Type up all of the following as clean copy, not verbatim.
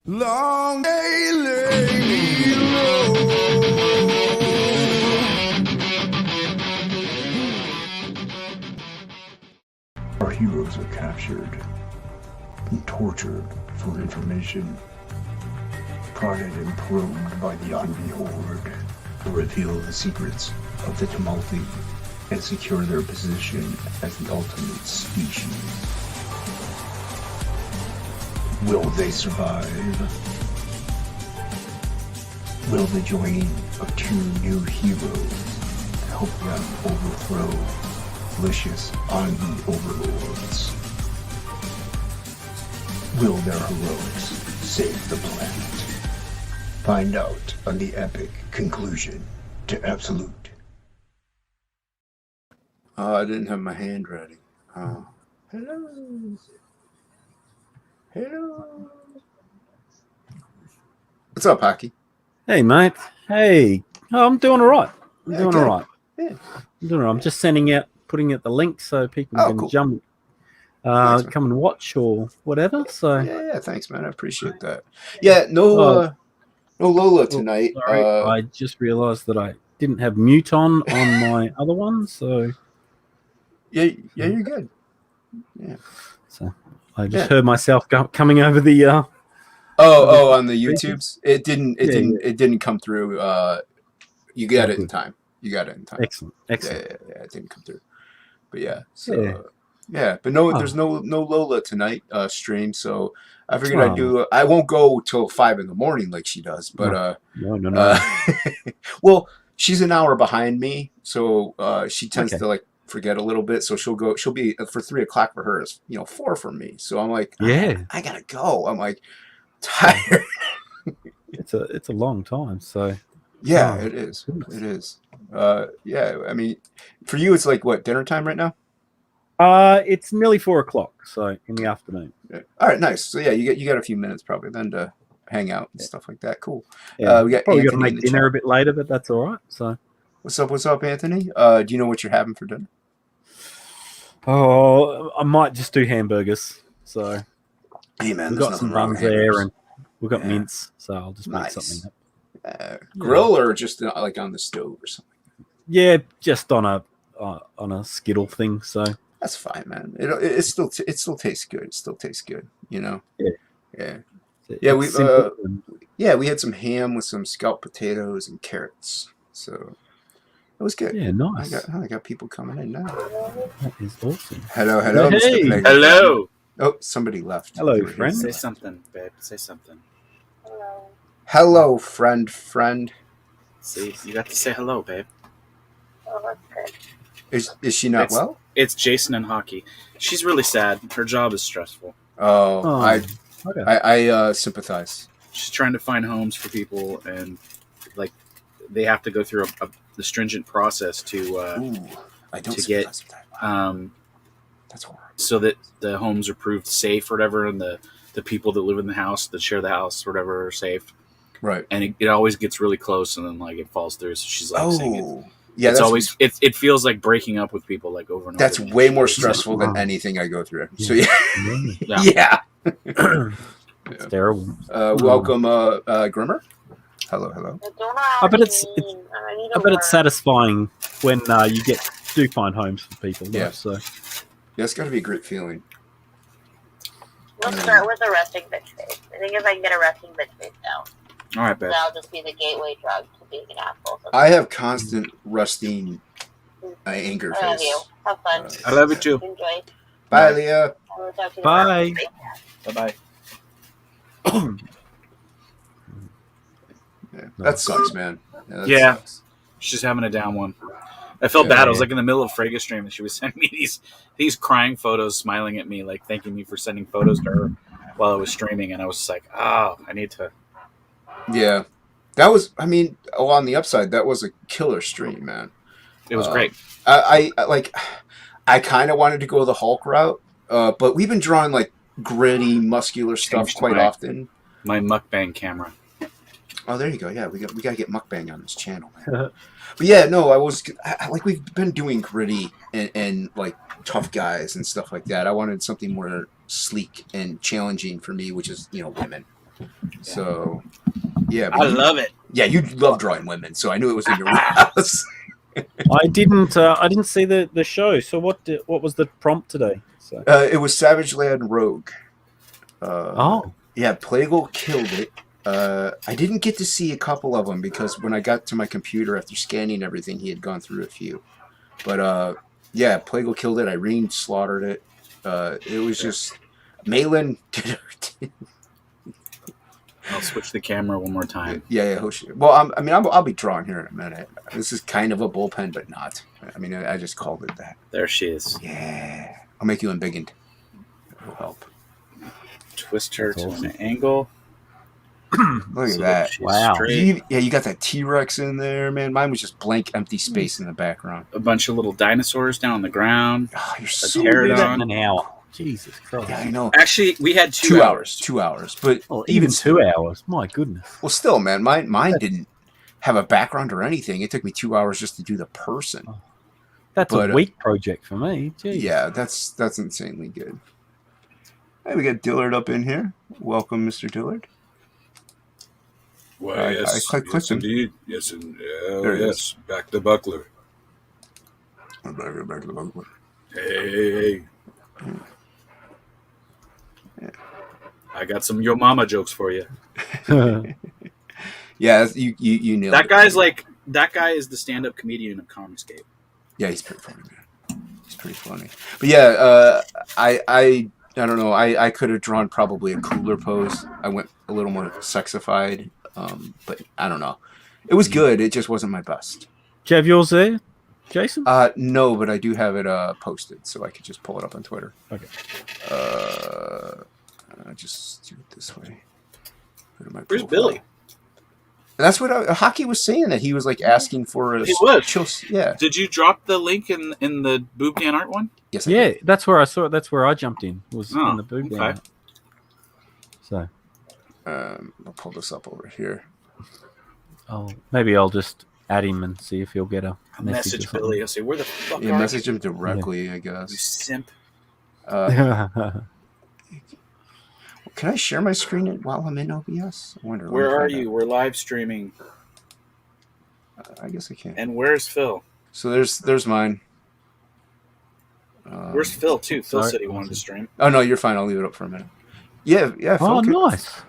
Long day lay low. Our heroes are captured and tortured for information, prodded and probed by the Envy Horde to reveal the secrets of the Tumulti and secure their position as the ultimate species. Will they survive? Will the joining of two new heroes help them overthrow vicious Envy overlords? Will their heroics save the planet? Find out on the epic conclusion to Absolute. Oh, I didn't have my hand ready. Oh. Hello. Hello. What's up, Hockey? Hey, mate. Hey. Oh, I'm doing all right. I'm Yeah, doing good. all right. Yeah. I'm doing all right. I'm just putting out the link so people can cool. jump, Thanks, man. come and watch or whatever. So Yeah, thanks, man. I appreciate that. Yeah, no Lola tonight. Sorry, I just realised that I didn't have mute on my other one, so Yeah, you're good. Yeah. So I just heard myself coming over the. On the YouTubes, it didn't come through. You got it in time. Excellent. Yeah, it didn't come through. But yeah, so but no, there's no Lola tonight stream. So I figured I'd do. I won't go till 5 a.m. like she does. But no. Well, she's an hour behind me, so she tends to like forget a little bit. So she'll be for 3 o'clock for her. Is 4 for me. So I'm like, I gotta go. I'm like tired. It's a long time. So yeah, it is. Goodness. It is. Yeah, I mean, for you, it's like what, dinner time right now? It's nearly 4 o'clock, so in the afternoon. Yeah. All right, nice. So yeah, you got a few minutes probably then to hang out and stuff like that. Cool. Yeah, we got probably Anthony got to make dinner a bit later, but that's all right. So what's up, Anthony? Do you know what you're having for dinner? Oh, I might just do hamburgers. So hey man, we've got some buns there, and we've got mince, so I'll just make something up. Grill or just like on the stove or something? Yeah, just on a skittle thing. So that's fine, man. It still tastes good. It still tastes good, you know. Yeah. We had some ham with some scalloped potatoes and carrots. So it was good. Yeah, nice. I got people coming in now. That is awesome. Hello, Hey. Mr. Plegel. Hello. Oh, somebody left. Hello, friend. Say something, babe. Say something. Hello, friend. See, you got to say hello, babe. Oh, that's good. Is she not well? It's Jason and Hockey. She's really sad. Her job is stressful. I sympathize. She's trying to find homes for people, and like they have to go through the stringent process to get that's horrible. So that the homes are proved safe or whatever, and the people that live in the house that share the house or whatever are safe. Right. And it always gets really close, and then like it falls through. So she's like, yeah, it feels like breaking up with people like over and over. That's way more stressful than anything I go through. So yeah. It's terrible. Welcome, Grimmer. Hello. I bet it's satisfying when you do find homes for people. Yeah. So yeah, it's got to be a great feeling. We'll start with a resting bitch face. I think if I can get a resting bitch face down, all right, babe. that'll just be the gateway drug to being an asshole. I have constant rusting anger face. I love you. Have fun. I love you too. Enjoy. Bye, Leah. Bye. Bye. Yeah, that sucks, man. Yeah, sucks. She's having a down one. I felt bad. I was like in the middle of Frega stream, and she was sending me these crying photos, smiling at me, like thanking me for sending photos to her while I was streaming, and I was just like, I need to. Yeah, that was. I mean, on the upside, that was a killer stream, man. It was great. I kind of wanted to go the Hulk route, but we've been drawing like gritty, muscular stuff quite often. My mukbang camera. Oh, there you go. Yeah, we gotta get mukbang on this channel, man. But yeah, no, we've been doing gritty and like tough guys and stuff like that. I wanted something more sleek and challenging for me, which is women. So, yeah. I love it. Yeah, you love drawing women, so I knew it was in your wheelhouse. I didn't see the show. So what was the prompt today? So It was Savage Land Rogue. Yeah, Plegel killed it. I didn't get to see a couple of them because when I got to my computer after scanning everything, he had gone through a few. But yeah, Plegel killed it. Irene slaughtered it. It was just Malin did her. I'll switch the camera one more time. Yeah. Well, I'll be drawing here in a minute. This is kind of a bullpen, but not. I mean, I just called it that. There she is. Yeah, I'll make you embiggened. It'll help. Twist her to an angle. Look at that! Wow. You got that T-Rex in there, man. Mine was just blank, empty space in the background. A bunch of little dinosaurs down on the ground. Oh, you're A so pterodon. in an hour. Jesus Christ. Yeah, I know. Actually, we had 2 hours. 2 hours, but Even 2 hours. My goodness. Well, still, man, mine didn't have a background or anything. It took me 2 hours just to do the person. That's a week project for me. Jeez. Yeah, that's insanely good. Hey, we got Dillard up in here. Welcome, Mr. Dillard. Why, yes, yes, indeed. Yes, yes. Back the buckler. Back the buckler. Hey. Yeah. I got some Yo Mama jokes for you. Yeah, you nailed that it. That guy is the stand-up comedian of Comicscape. Yeah, he's pretty funny, man. He's pretty funny. But yeah, I don't know. I could have drawn probably a cooler pose. I went a little more sexified, but I don't know. It was good. It just wasn't my best. Do you have yours there, Jason? No, but I do have it posted, so I could just pull it up on Twitter. Okay. Just do it this way. Where's Billy? And that's what Hockey was saying, that he was like asking for a chill. Yeah. Did you drop the link in the Boob Dan art one? Yes. Yeah, that's where I saw it. That's where I jumped in. Was in the Boob Dan art. So. I'll pull this up over here. Maybe I'll just add him and see if he'll get a message Billy. I'll say, where the fuck are message you? him directly, I guess. You simp. Can I share my screen while I'm in OBS? I wonder. Where are you? We're live streaming. I guess I can. And where's Phil? So there's mine. Where's Phil too? Phil said he wanted to stream. Oh no, you're fine. I'll leave it up for a minute. Yeah. Oh, nice.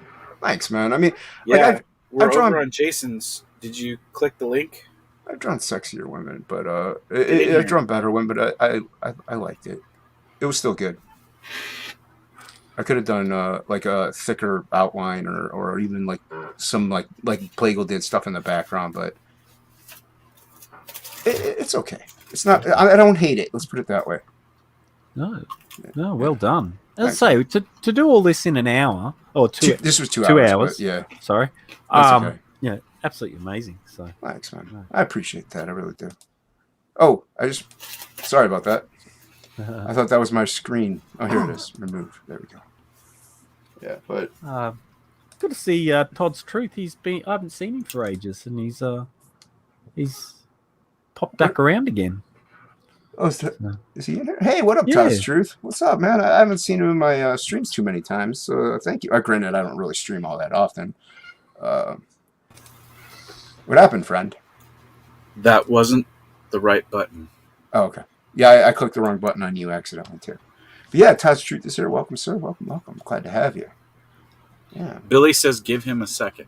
Thanks, man. I mean, yeah, we're over on Jason's. Did you click the link? I've drawn sexier women, but I've drawn better women, but I liked it. It was still good. I could have done like a thicker outline or even like some like Plegel did stuff in the background, but it's okay. It's not. I don't hate it. Let's put it that way. No, well done. As I say, to do all this in an hour or two. This was 2 hours. Yeah. Sorry. That's okay. Yeah, absolutely amazing. So thanks, man. I appreciate that. I really do. Oh, sorry about that. I thought that was my screen. Oh, here it is. Remove. There we go. Yeah, but good to see Todd's Truth. I haven't seen him for ages, and he's popped back around again. Oh, is he in here? Hey, what up, Todd's Truth? What's up, man? I haven't seen him in my streams too many times, so thank you. Granted, I don't really stream all that often. What happened, friend? That wasn't the right button. Oh, okay. Yeah, I clicked the wrong button on you accidentally, too. But yeah, Todd's Truth is here. Welcome, sir. Welcome. Glad to have you. Yeah. Billy says give him a second.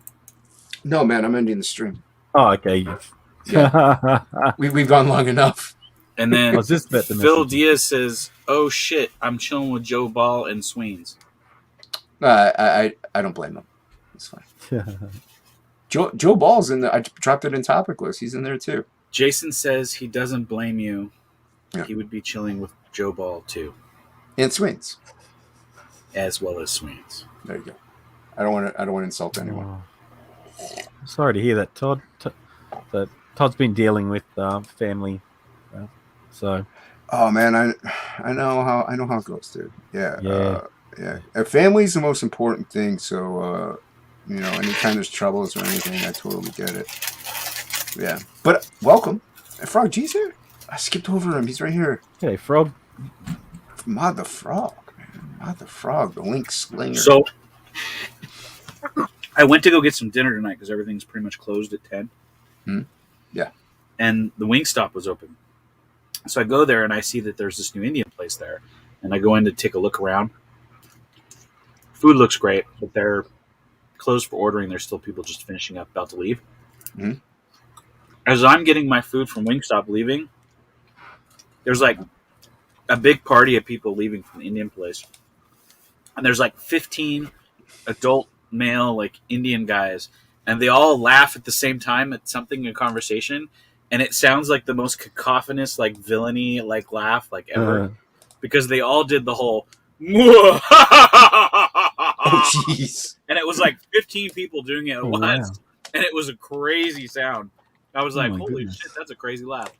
No, man, I'm ending the stream. Oh, okay. Yeah. We've gone long enough. And then Phil message. Diaz says, "Oh shit, I'm chilling with Joe Ball and Sweens." I don't blame him. It's fine. Joe Ball's in the. I dropped it in topic list. He's in there too. Jason says he doesn't blame you. Yeah. He would be chilling with Joe Ball too, and Sweens, as well as Sweens. There you go. I don't want to insult anyone. Sorry to hear that, Todd. Todd's been dealing with family. So, oh man, I know how it goes, dude. Yeah. And family's the most important thing. So, anytime there's troubles or anything, I totally get it. Yeah, but welcome, Frog G's here. I skipped over him. He's right here. Hey, Frog. Mod the Frog, man. Mod the Frog, the Link Slinger. So, I went to go get some dinner tonight because everything's pretty much closed at 10. Yeah. And the Wingstop was open. So I go there and I see that there's this new Indian place there. And I go in to take a look around. Food looks great, but they're closed for ordering. There's still people just finishing up, about to leave. Mm-hmm. As I'm getting my food from Wingstop leaving, there's like a big party of people leaving from the Indian place. And there's like 15 adult male, like Indian guys. And they all laugh at the same time at something in conversation. And it sounds like the most cacophonous, like villainy, like laugh, like ever. Because they all did the whole, oh, jeez. And it was like 15 people doing it at once. Wow. And it was a crazy sound. I was like, holy shit, that's a crazy laugh.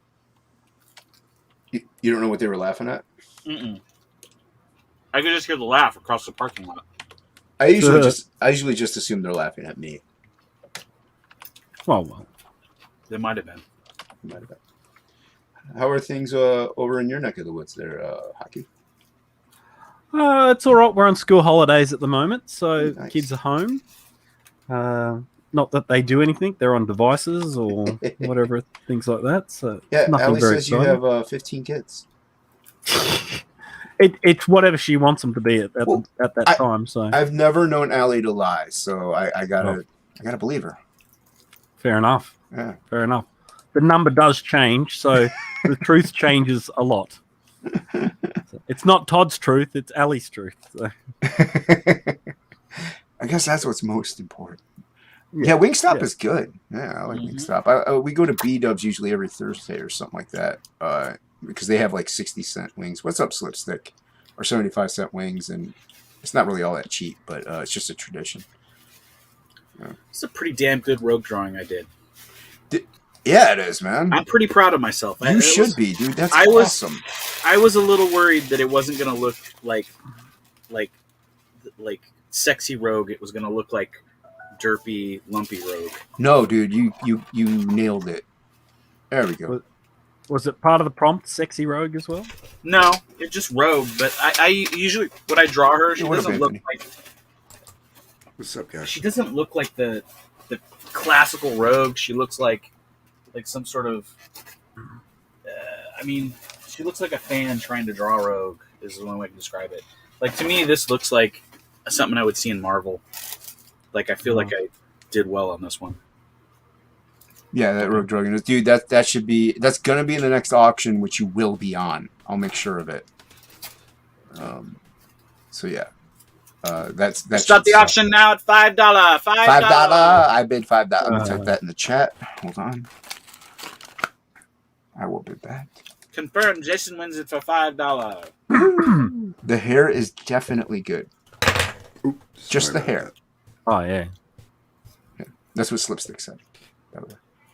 You don't know what they were laughing at? Mm-mm. I could just hear the laugh across the parking lot. I usually just assume they're laughing at me. Well. They might have been. How are things over in your neck of the woods there, Hockey? It's all right. We're on school holidays at the moment, so nice. Kids are home. Not that they do anything; they're on devices or whatever, things like that. So yeah, nothing Allie very says exciting. you have 15 kids. It's whatever she wants them to be at that time. So I've never known Allie to lie, so I gotta believe her. Fair enough. Yeah. Fair enough. The number does change, so the truth changes a lot. So it's not Todd's truth; it's Allie's truth. So. I guess that's what's most important. Yeah, Wingstop is good. Yeah, I like Wingstop. We go to B-Dubs usually every Thursday or something like that because they have like 60-cent wings. What's up, Slipstick? Or 75-cent wings, and it's not really all that cheap, but it's just a tradition. Yeah. It's a pretty damn good rogue drawing I did. Yeah, it is, man. I'm pretty proud of myself. You should be, dude. That's awesome. I was a little worried that it wasn't going to look like sexy rogue. It was going to look like derpy, lumpy rogue. No, dude, you nailed it. There we go. Was it part of the prompt, sexy rogue as well? No, it's just rogue. But I usually when I draw her, she doesn't look like. What's up, guys? She doesn't look like the classical rogue. She looks like some sort of. She looks like a fan trying to draw rogue. Is the one way I can describe it. Like, to me, this looks like something I would see in Marvel. Like, I feel like I did well on this one. Yeah, that rogue dragon, dude. That's gonna be in the next auction, which you will be on. I'll make sure of it. So yeah, that's start the auction now at $5. $5. I bid $5. I'm gonna type that in the chat. Hold on. I will bid that. Confirm. Jason wins it for $5. The hair is definitely good. Oops, just the hair. Oh yeah. That's what Slipstick said.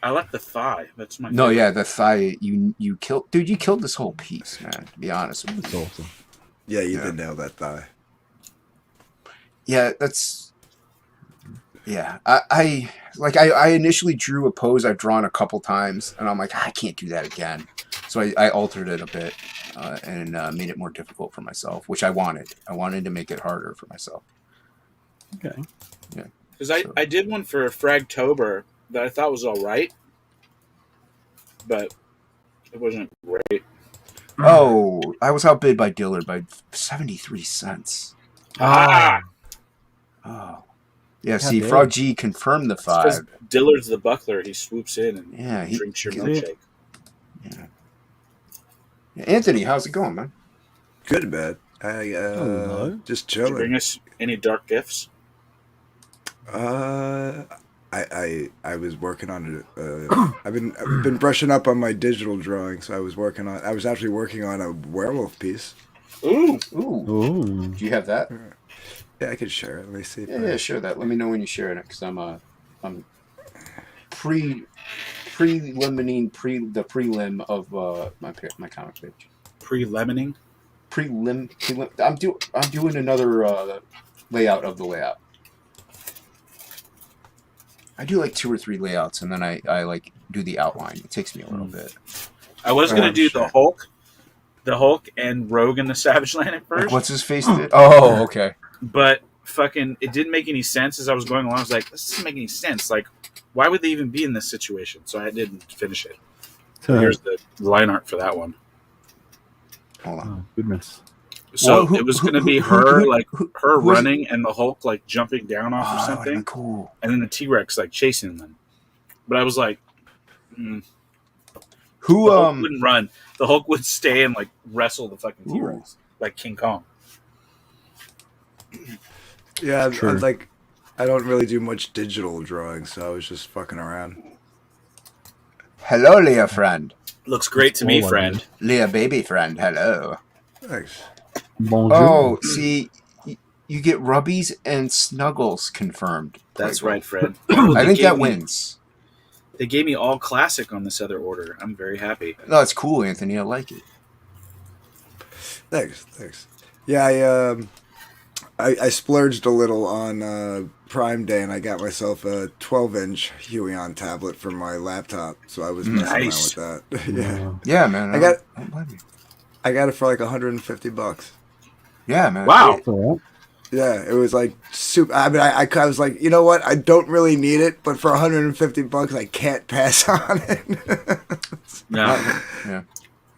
I like the thigh. That's my. No, yeah, the thigh. You killed, dude. You killed this whole piece, man. To be honest with you, that's awesome. Yeah, you did nail that thigh. Yeah, that's. Yeah, I initially drew a pose I've drawn a couple times, and I'm like, I can't do that again. So I altered it a bit and made it more difficult for myself, which I wanted. I wanted to make it harder for myself. Okay. Yeah. Because I did one for Fragtober that I thought was all right, but it wasn't great. Oh, I was outbid by Dillard by 73 cents. Ah! Oh. Yeah, see, Frog G confirmed the 5. Dillard's the buckler. He swoops in and he drinks your milkshake. Yeah. Anthony, how's it going, man? Good, man. Just chilling. Did you bring us any dark gifts? I was working on it. I've been brushing up on my digital drawing, so I was actually working on a werewolf piece. Ooh. Ooh. Do you have that? Yeah, I could share it. Let me see. Yeah, share that. Let me know when you share it, because I'm preliminating the prelim of my comic page. Pre-lemoning? Prelim. I'm doing another layout of the layout. I do like 2 or 3 layouts, and then I like do the outline. It takes me a little bit. I was gonna do the Hulk and Rogue in the Savage Land at first. Like, what's his face did? Oh, okay. But fucking, it didn't make any sense as I was going along. I was like, this doesn't make any sense. Like, why would they even be in this situation? So I didn't finish it. So here's the line art for that one. Hold on. Oh, goodness. So it was going to be her, like her running and the Hulk like jumping down off or something, cool. And then the T-Rex like chasing them. But I was like, the Hulk wouldn't run. The Hulk would stay and like wrestle the fucking T-Rex like King Kong. Yeah, I'm like, I don't really do much digital drawing, so I was just fucking around. Hello, Leah friend. Looks great to me, friend. Leah baby friend, hello. Thanks. Bonjour. Oh, see, you get Rubbies and Snuggles confirmed. That's right, Fred. I think that wins. They gave me all classic on this other order. I'm very happy. No, it's cool, Anthony. I like it. Thanks. Yeah, I splurged a little on Prime Day, and I got myself a 12-inch Huion tablet for my laptop, so I was messing around with that. Yeah, man. I got it for like $150. Yeah, man. Wow. Yeah, it was like super. I mean, I was like, you know what? I don't really need it, but for $150, I can't pass on it. No. Yeah.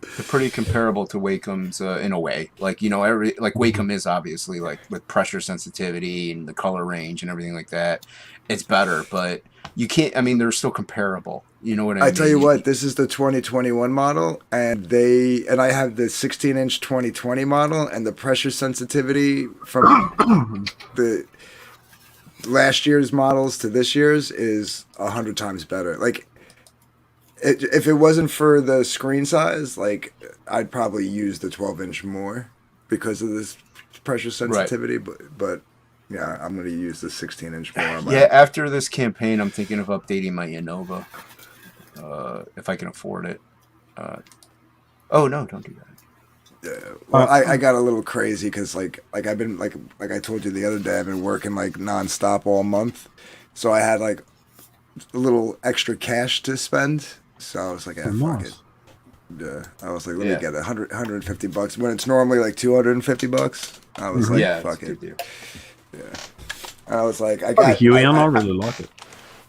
They're pretty comparable to Wakeham's in a way. Like, you know, like Wacom is obviously like with pressure sensitivity and the color range and everything like that. It's better, but you can't. I mean, they're still comparable. You know what I mean? I tell you what, this is the 2021 model, and I have the 16-inch 2020 model, and the pressure sensitivity from the last year's models to this year's is 100 times better. Like, if it wasn't for the screen size, like, I'd probably use the 12-inch more because of this pressure sensitivity, but yeah, I'm going to use the 16-inch more. Yeah, after this campaign, I'm thinking of updating my Innova. If I can afford it. Oh no, don't do that. Yeah, well, I got a little crazy because like I've been like I told you the other day, I've been working like nonstop all month, so I had like a little extra cash to spend. So I was like, fuck it. Yeah, I was like, let me get $150 when it's normally like $250. I was like, fuck it. Yeah, and I was like, I got Huion. I really like it.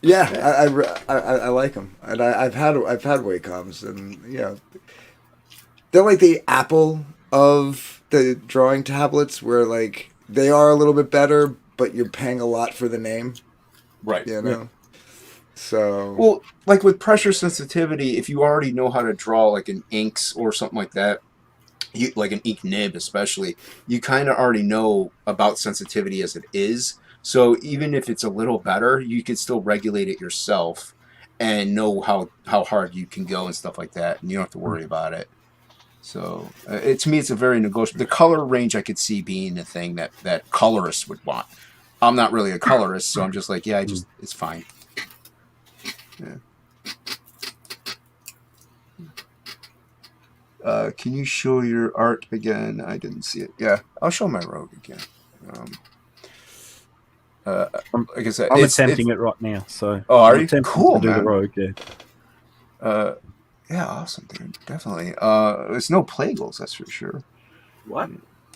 Yeah, I like them, and I've had Wacoms, and you know, they're like the Apple of the drawing tablets, where like they are a little bit better, but you're paying a lot for the name, right? You know, so well, like with pressure sensitivity, if you already know how to draw like an inks or something like that, like an ink nib especially, you kind of already know about sensitivity as it is. So even if it's a little better, you can still regulate it yourself and know how hard you can go and stuff like that, and you don't have to worry about it. So to me, it's a very negotiable. The color range I could see being the thing that colorists would want. I'm not really a colorist, so I'm just like, yeah, it's fine. Yeah. Can you show your art again? I didn't see it. Yeah, I'll show my rogue again. Like I said, I'm attempting it right now. So, are you? Cool, to do man. the rogue, yeah, awesome, dude. Definitely. It's no Plegels, that's for sure. What?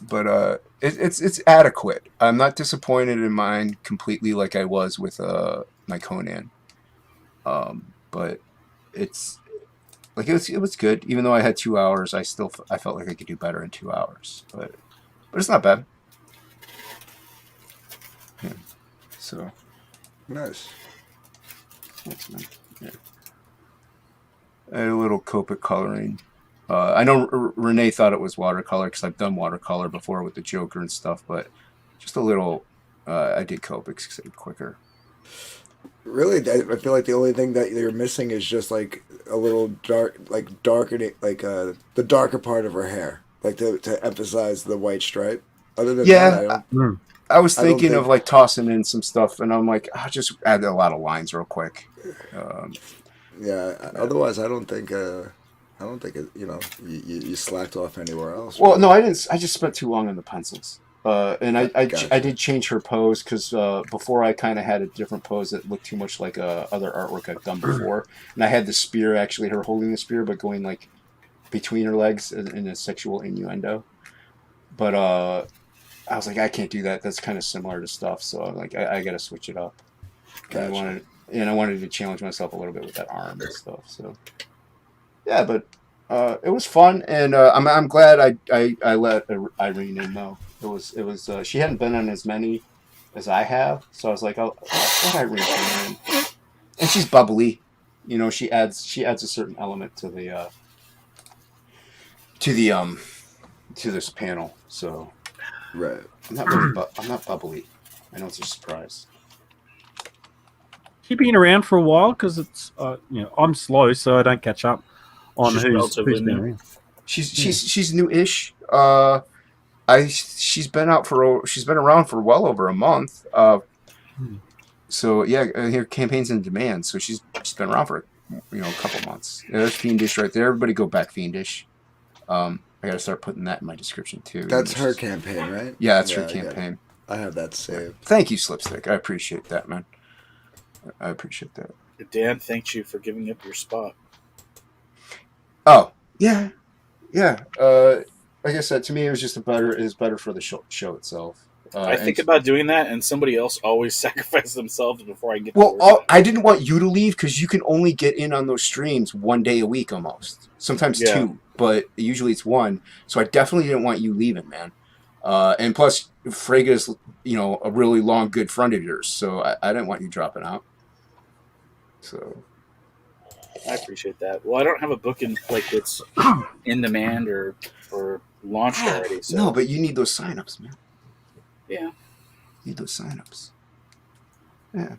But it's adequate. I'm not disappointed in mine completely, like I was with my Conan. But it's like it was good. Even though I had 2 hours, I felt like I could do better in 2 hours. But it's not bad. Yeah. So nice. Thanks, man. Yeah. A little Copic coloring. I know Renee thought it was watercolor because I've done watercolor before with the Joker and stuff, but just a little. I did Copic because it's quicker. Really, I feel like the only thing that you're missing is just like a little darkening, like the darker part of her hair, like to emphasize the white stripe. Other than that, I was thinking of like tossing in some stuff, and I'm like, I'll just add a lot of lines real quick. Otherwise, I don't think it. You know, you slacked off anywhere else. Well, no, I didn't. I just spent too long on the pencils. And I did change her pose because before I kind of had a different pose that looked too much like other artwork I've done before, and I had the spear, actually her holding the spear but going like between her legs in a sexual innuendo. But I was like, I can't do that. That's kind of similar to stuff. So I'm like, I got to switch it up. Gotcha. And I wanted to challenge myself a little bit with that arm and stuff. So yeah, but it was fun, and I'm glad I let Irene in though. It was she hadn't been on as many as I have, so I was like, I'll let Irene come in, and she's bubbly. You know, she adds a certain element to the to this panel. So Right. I'm not bubbly. I know it's a surprise. She's been around for a while because it's I'm slow, so I don't catch up on She's who's relatively been new. around. She's new-ish. She's been around for well over a month. So yeah, her campaign's in demand. So she's been around for a couple months. Yeah, there's Fiendish right there. Everybody go back Fiendish. I gotta start putting that in my description too. That's her campaign, right? Yeah, that's her campaign. I have that saved. Thank you, Slipstick. I appreciate that, man. I appreciate that. Dan thanks you for giving up your spot. Oh yeah. Like I said, to me, it was just better for the show itself. I think about doing that, and somebody else always sacrifices themselves before I get. I didn't want you to leave because you can only get in on those streams 1 day a week, almost. Sometimes 2, but usually it's 1. So I definitely didn't want you leaving, man. And plus, Frega's a really long, good friend of yours, so I didn't want you dropping out. So. I appreciate that. Well, I don't have a book that's in demand or launched already. So. No, but you need those signups, man. Yeah. You need those signups. Yeah.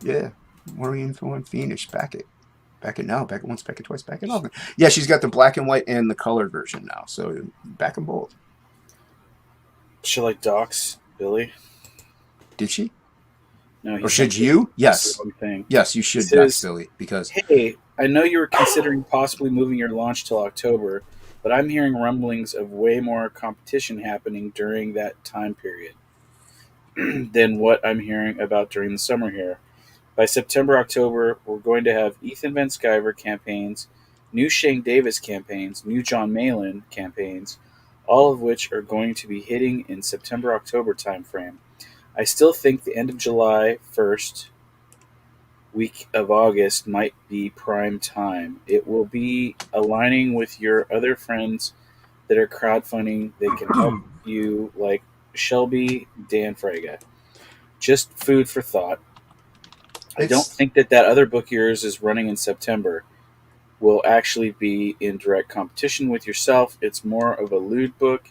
Yeah. More info on Fiendish. Back it now. Back it once, back it twice, back it often. Yeah, she's got the black and white and the colored version now. So back them both. She docs Billy. Did she? No, or should you? Yes. Yes, you should dox Billy because. Hey, I know you were considering possibly moving your launch till October, but I'm hearing rumblings of way more competition happening during that time period than what I'm hearing about during the summer here. By September, October, we're going to have Ethan Van Sciver campaigns, new Shane Davis campaigns, new John Malin campaigns, all of which are going to be hitting in September-October timeframe. I still think the end of July, first week of August might be prime time. It will be aligning with your other friends that are crowdfunding. They can help you, like Shelby, Dan Frega. Just food for thought. I don't think that other book of yours is running in September will actually be in direct competition with yourself. It's more of a lewd book,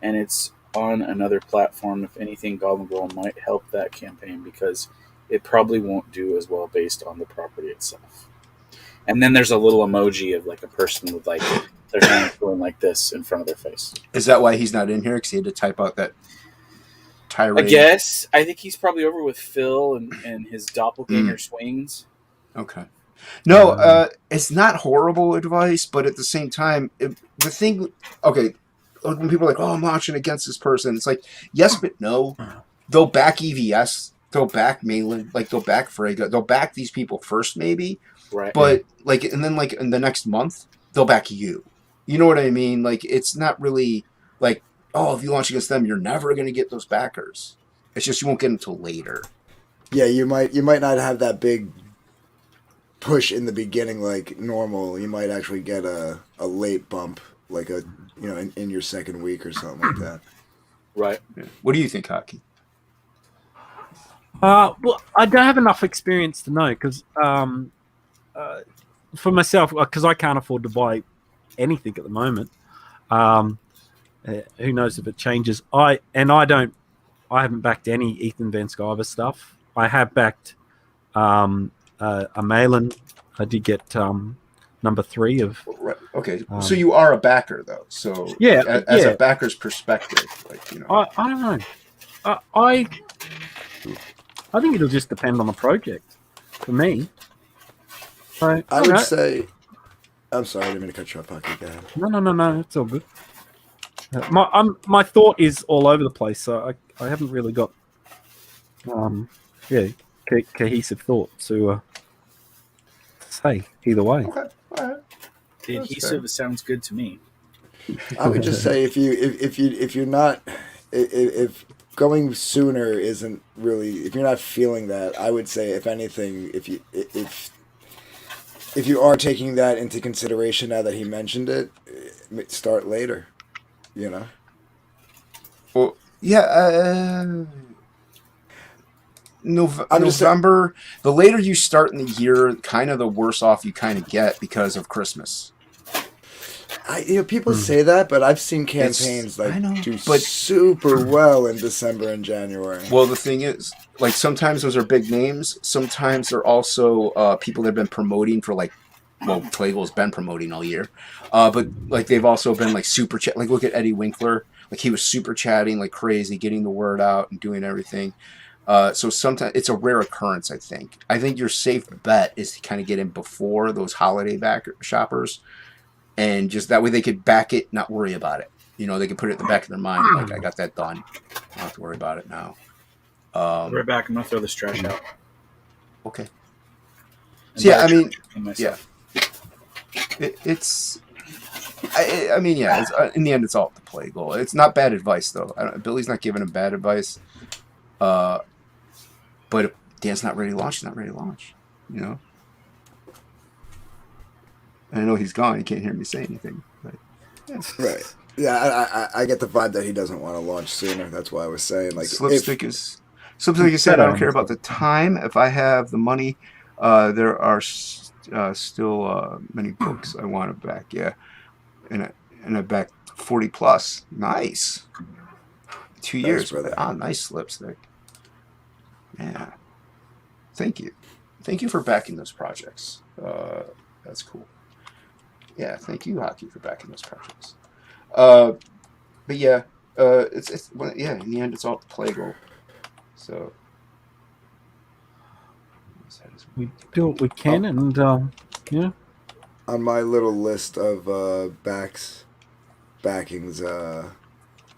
and it's on another platform. If anything, Goblin Girl might help that campaign because it probably won't do as well based on the property itself. And then there's a little emoji of a person with their hand going like this in front of their face. Is that why he's not in here? Because he had to type out that tirade? I guess. I think he's probably over with Phil and his doppelganger swings. Okay. No, it's not horrible advice, but at the same time, the thing... Okay, when people are like, oh, I'm launching against this person, it's like, yes, but no. They'll back EVS. They'll back Malin. They'll back Frega. They'll back these people first, maybe. Right. But, and then, in the next month, they'll back you. You know what I mean? It's not really, oh, if you launch against them, you're never going to get those backers. It's just you won't get them until later. Yeah, you might not have that big push in the beginning like normal. You might actually get a late bump, in your second week or something like that. Right. Yeah. What do you think, Hockey? Well, I don't have enough experience to know because for myself, because I can't afford to buy anything at the moment. Who knows if it changes? I haven't backed any Ethan Van Sciver stuff. I have backed a Malin. I did get number 3 of. Right. Okay, so you are a backer though. So yeah, as a backer's perspective, I don't know. I think it'll just depend on the project. For me, I would say. I'm sorry, I didn't mean to cut you off, Hockey. Go ahead. No, it's all good. My thought is all over the place, so I haven't really got cohesive thought to say either way. Okay, all right. Adhesive sounds good to me. I would just say if you're not if going sooner isn't really, if you're not feeling that, I would say if anything, if you are taking that into consideration now that he mentioned it, start later. You know. Well, yeah. November. The later you start in the year, kind of the worse off you kind of get because of Christmas. People say that, but I've seen campaigns do super well in December and January. Well, the thing is, like sometimes those are big names. Sometimes they're also people that have been promoting for Plegel's been promoting all year, but like they've also been like super chat. Like look at Eddie Winkler, like he was super chatting like crazy, getting the word out and doing everything. So sometimes it's a rare occurrence. I think your safe bet is to kind of get in before those holiday shoppers. And just that way they could back it, not worry about it. They could put it in the back of their mind, like, I got that done. I don't have to worry about it now. Right back. I'm going to throw this trash out. Okay. So, yeah, I mean, yeah. In the end, it's all the play goal. It's not bad advice, though. Billy's not giving him bad advice. But if Dan's not ready to launch, he's not ready to launch. I know he's gone. He can't hear me say anything. But, yeah. Right. Yeah, I get the vibe that he doesn't want to launch sooner. That's why I was saying, like, Slipstick is said. I don't care about the time. If I have the money, there are still many books I want to back. Yeah, and I backed 40 plus. Nice. 2 years for that. Nice Slipstick. Yeah. Thank you for backing those projects. That's cool. Yeah, thank you, Hockey, for backing those projects. But yeah, it's in the end, it's all Plegel. So we do what we can, and yeah. On my little list of backings,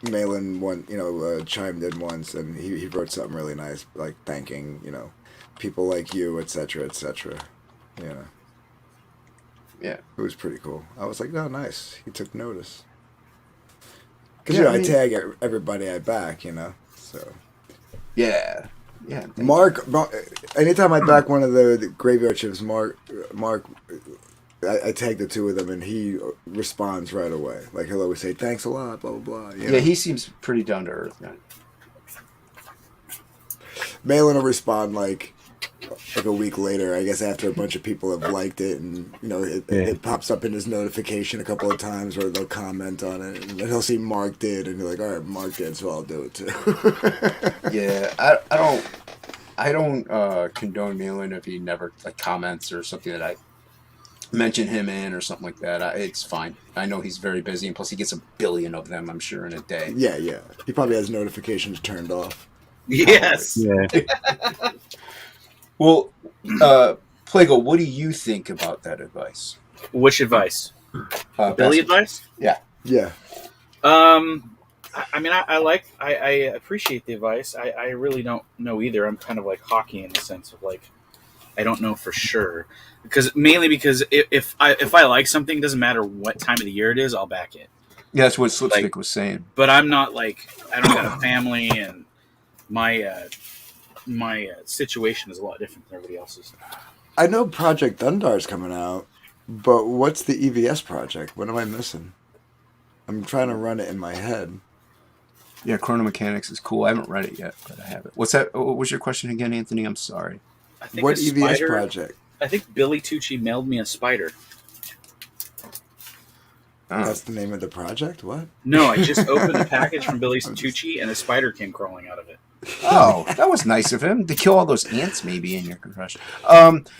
Malin chimed in once, and he wrote something really nice, like thanking people like you, etc., etc. Yeah, it was pretty cool. I was like, oh, nice. He took notice. Because I tag everybody I back, so. Yeah. Mark, anytime I back one of the graveyard ships, Mark, I tag the two of them, and he responds right away. Like he'll always say, "Thanks a lot," blah blah blah. Yeah, he seems pretty down to earth, man. Malin will respond like a week later, I guess, after a bunch of people have liked it, and it pops up in his notification a couple of times, or they'll comment on it, and then he'll see Mark did, and you're like, all right, Mark did, so I'll do it too. Yeah, I don't condone Malin if he never comments or something that I mention him in or something like that. It's fine. I know he's very busy, and plus he gets 1 billion of them, I'm sure, in a day. Yeah. He probably has notifications turned off. Yes. Yeah. Well, Plegel, what do you think about that advice? Which advice? Billy advice? Yeah. Yeah. I mean, I appreciate the advice. I really don't know either. I'm kind of like Hockey in the sense of like, I don't know for sure. Mainly because if I like something, it doesn't matter what time of the year it is, I'll back it. Yeah, that's what Slipstick was saying. But I'm not like, I don't got a family, and my situation is a lot different than everybody else's. I know Project Dundar's coming out, but what's the EVS project? What am I missing? I'm trying to run it in my head. Yeah, Chrono Mechanics is cool. I haven't read it yet, but I have it. What's that? What was your question again, Anthony? I'm sorry. What EVS project? I think Billy Tucci mailed me a spider. Oh. That's the name of the project? What? No, I just opened a package from Billy Tucci, and a spider came crawling out of it. Oh, that was nice of him to kill all those ants, maybe in your confession.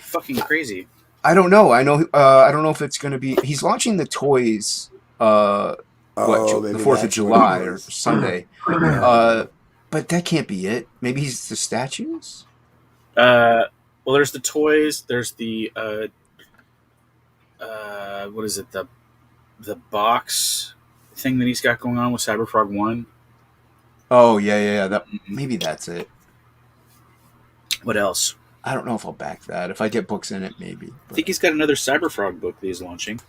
Fucking crazy. I don't know. I don't know if it's going to be. He's launching the toys. The 4th of July or Sunday. But that can't be it. Maybe he's the statues. Well, there's the toys. There's the what is it? The box thing that he's got going on with Cyberfrog 1. Oh yeah. That maybe that's it. What else? I don't know if I'll back that. If I get books in it, maybe. But. I think he's got another Cyberfrog book that he's launching.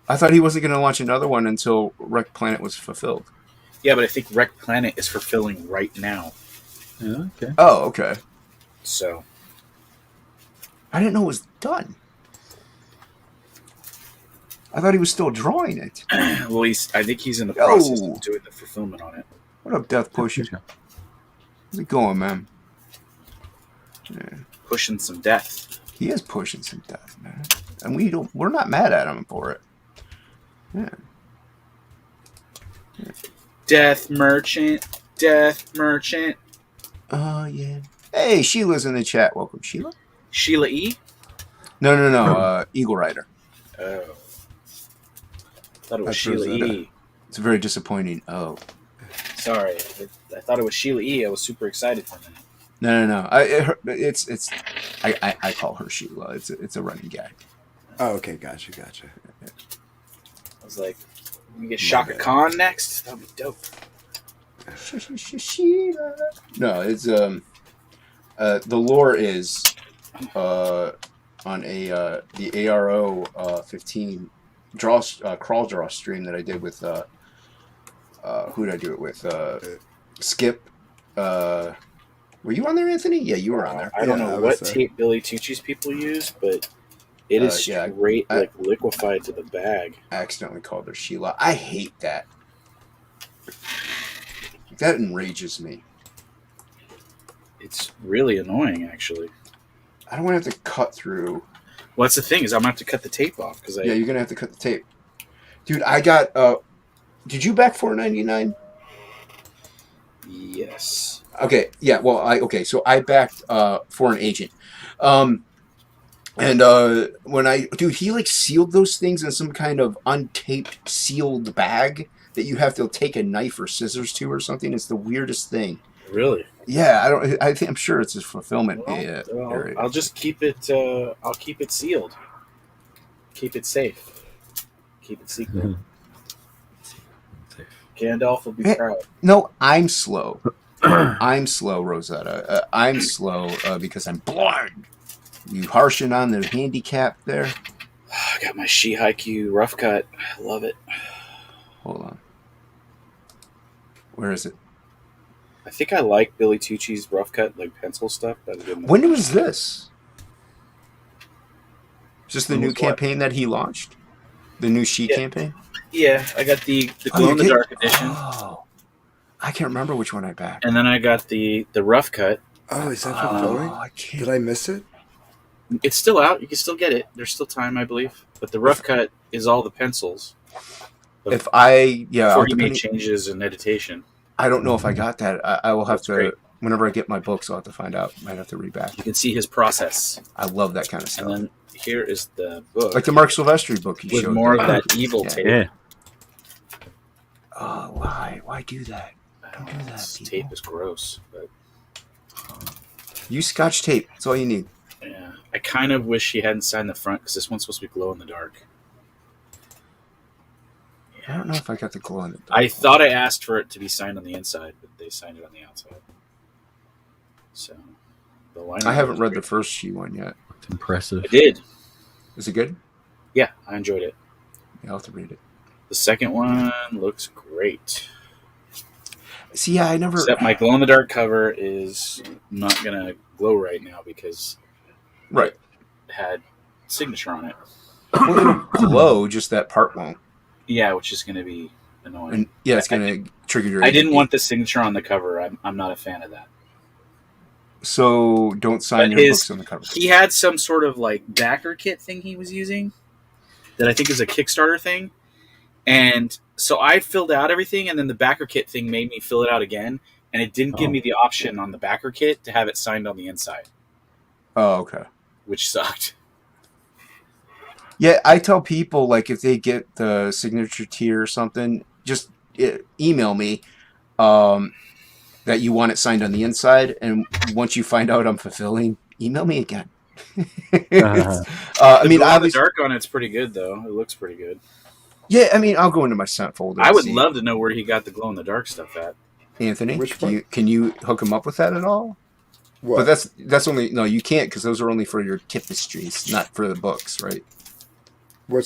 I thought he wasn't going to launch another one until Wreck Planet was fulfilled. Yeah, but I think Wreck Planet is fulfilling right now. Yeah, okay. Oh, okay. So I didn't know it was done. I thought he was still drawing it. well, I think he's in the process of doing the fulfillment on it. What up, Death Pusher? How's it going, man? Yeah. Pushing some death. He is pushing some death, man. And we're not mad at him for it. Yeah. Death Merchant. Death Merchant. Oh, yeah. Hey, Sheila's in the chat. Welcome, Sheila. Sheila E? No. Eagle Rider. Oh. I thought it was Sheila E. It's very disappointing. Oh. Sorry. I thought it was Sheila E. I was super excited for a minute. No. I call her Sheila. It's a running gag. Oh, okay. Gotcha. I was like, we get Shaka Khan next? That'd be dope. Sheila. No, it's the lore is on the ARO 15 crawl draw stream that I did with who did I do it with? Skip. Were you on there, Anthony? Yeah, you were on there. I don't know what tape Billy Tucci's people use, but it is straight like liquefied to the bag. I accidentally called her Sheila. I hate that. That enrages me. It's really annoying, actually. I don't want to have to cut through. Well, that's the thing, is I'm going to have to cut the tape off. Yeah, you're going to have to cut the tape. Dude, I got... did you back $4.99? Yes. Okay, yeah, well, so I backed for an agent. And when dude, he like sealed those things in some kind of untaped sealed bag that you have to take a knife or scissors to or something. It's the weirdest thing. Really? Yeah, I'm sure it's a fulfillment. Well, I'll just keep it. I'll keep it sealed. Keep it safe. Keep it secret. Mm-hmm. Gandalf will be proud. No, I'm slow. I'm slow, Rosetta. I'm slow because I'm blind. You harshing on the handicap there? I got my Shihaiku rough cut. I love it. Hold on. Where is it? I think I like Billy Tucci's rough cut, like pencil stuff. When was this? Is this the new campaign that he launched? The new sheet campaign? Yeah, I got the glow in the dark edition. Oh, I can't remember which one I backed. And then I got the rough cut. Oh, is that fulfilling? Did I miss it? It's still out. You can still get it. There's still time, I believe. But the rough cut is all the pencils. Before he made changes in editation. I don't know if I got that. I will have to. Great. Whenever I get my books, I'll have to find out. Might have to read back. You can see his process. I love that kind of stuff. And then here is the book, like the Mark Silvestri book. He with showed more of that evil tape. Yeah. Oh, why? Why do that? Don't do that. This tape is gross. But use Scotch tape. That's all you need. Yeah, I kind of wish he hadn't signed the front because this one's supposed to be glow in the dark. I don't know if I got the glow in the dark. I thought I asked for it to be signed on the inside, but they signed it on the outside. So, I haven't read the first She one yet. It's impressive. I did. Is it good? Yeah, I enjoyed it. Yeah, I'll have to read it. The second one looks great. See, yeah, I never. Except my glow in the dark cover is not gonna glow right now because it had signature on it. Well, it'll glow, just that part won't. Yeah, which is gonna be annoying. And yeah, it's gonna trigger your. I didn't want the signature on the cover. I'm not a fan of that. So don't sign your books on the cover. He had some sort of like backer kit thing he was using that I think is a Kickstarter thing. And so I filled out everything, and then the backer kit thing made me fill it out again, and it didn't give me the option on the backer kit to have it signed on the inside. Oh, okay. Which sucked. Yeah, I tell people, like, if they get the signature tier or something, just email me that you want it signed on the inside, and once you find out I'm fulfilling, email me again. I mean, the dark on it's pretty good, though. It looks pretty good. Yeah, I mean, I'll go into my sent folder. I would love to know where he got the glow in the dark stuff at. Anthony, can you hook him up with that at all? What? But that's only you can't because those are only for your tapestries, not for the books, right?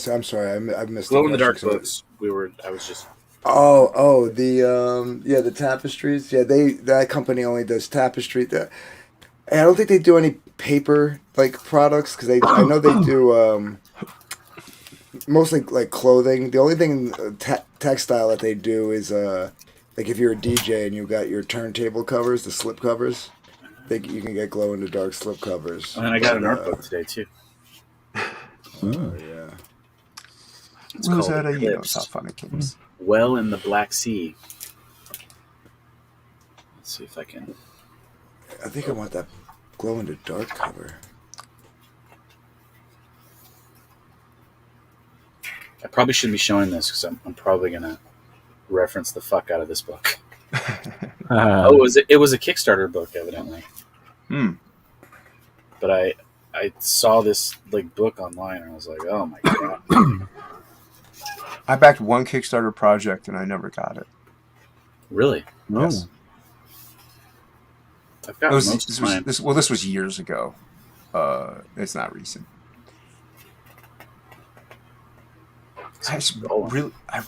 I'm sorry, I missed. Glow in the dark question, so- books. I was just. The tapestries. Yeah, that company only does tapestry. And I don't think they do any paper like products because I know they do mostly like clothing. The only thing textile that they do is like if you're a DJ and you got your turntable covers, the slip covers. You can get glow in the dark slip covers. And then I got an art book today too. Yeah. It's called Rosetta, you know Eclipse. how fun it games. Well in the Black Sea. Let's see if I can. I think I want that glow in the dark cover. I probably shouldn't be showing this because I'm probably gonna reference the fuck out of this book. It was a Kickstarter book, evidently. But I saw this like book online and I was like, oh my god. I backed one Kickstarter project and I never got it. Really? Yes. I've got most of mine. This was years ago. It's not recent. I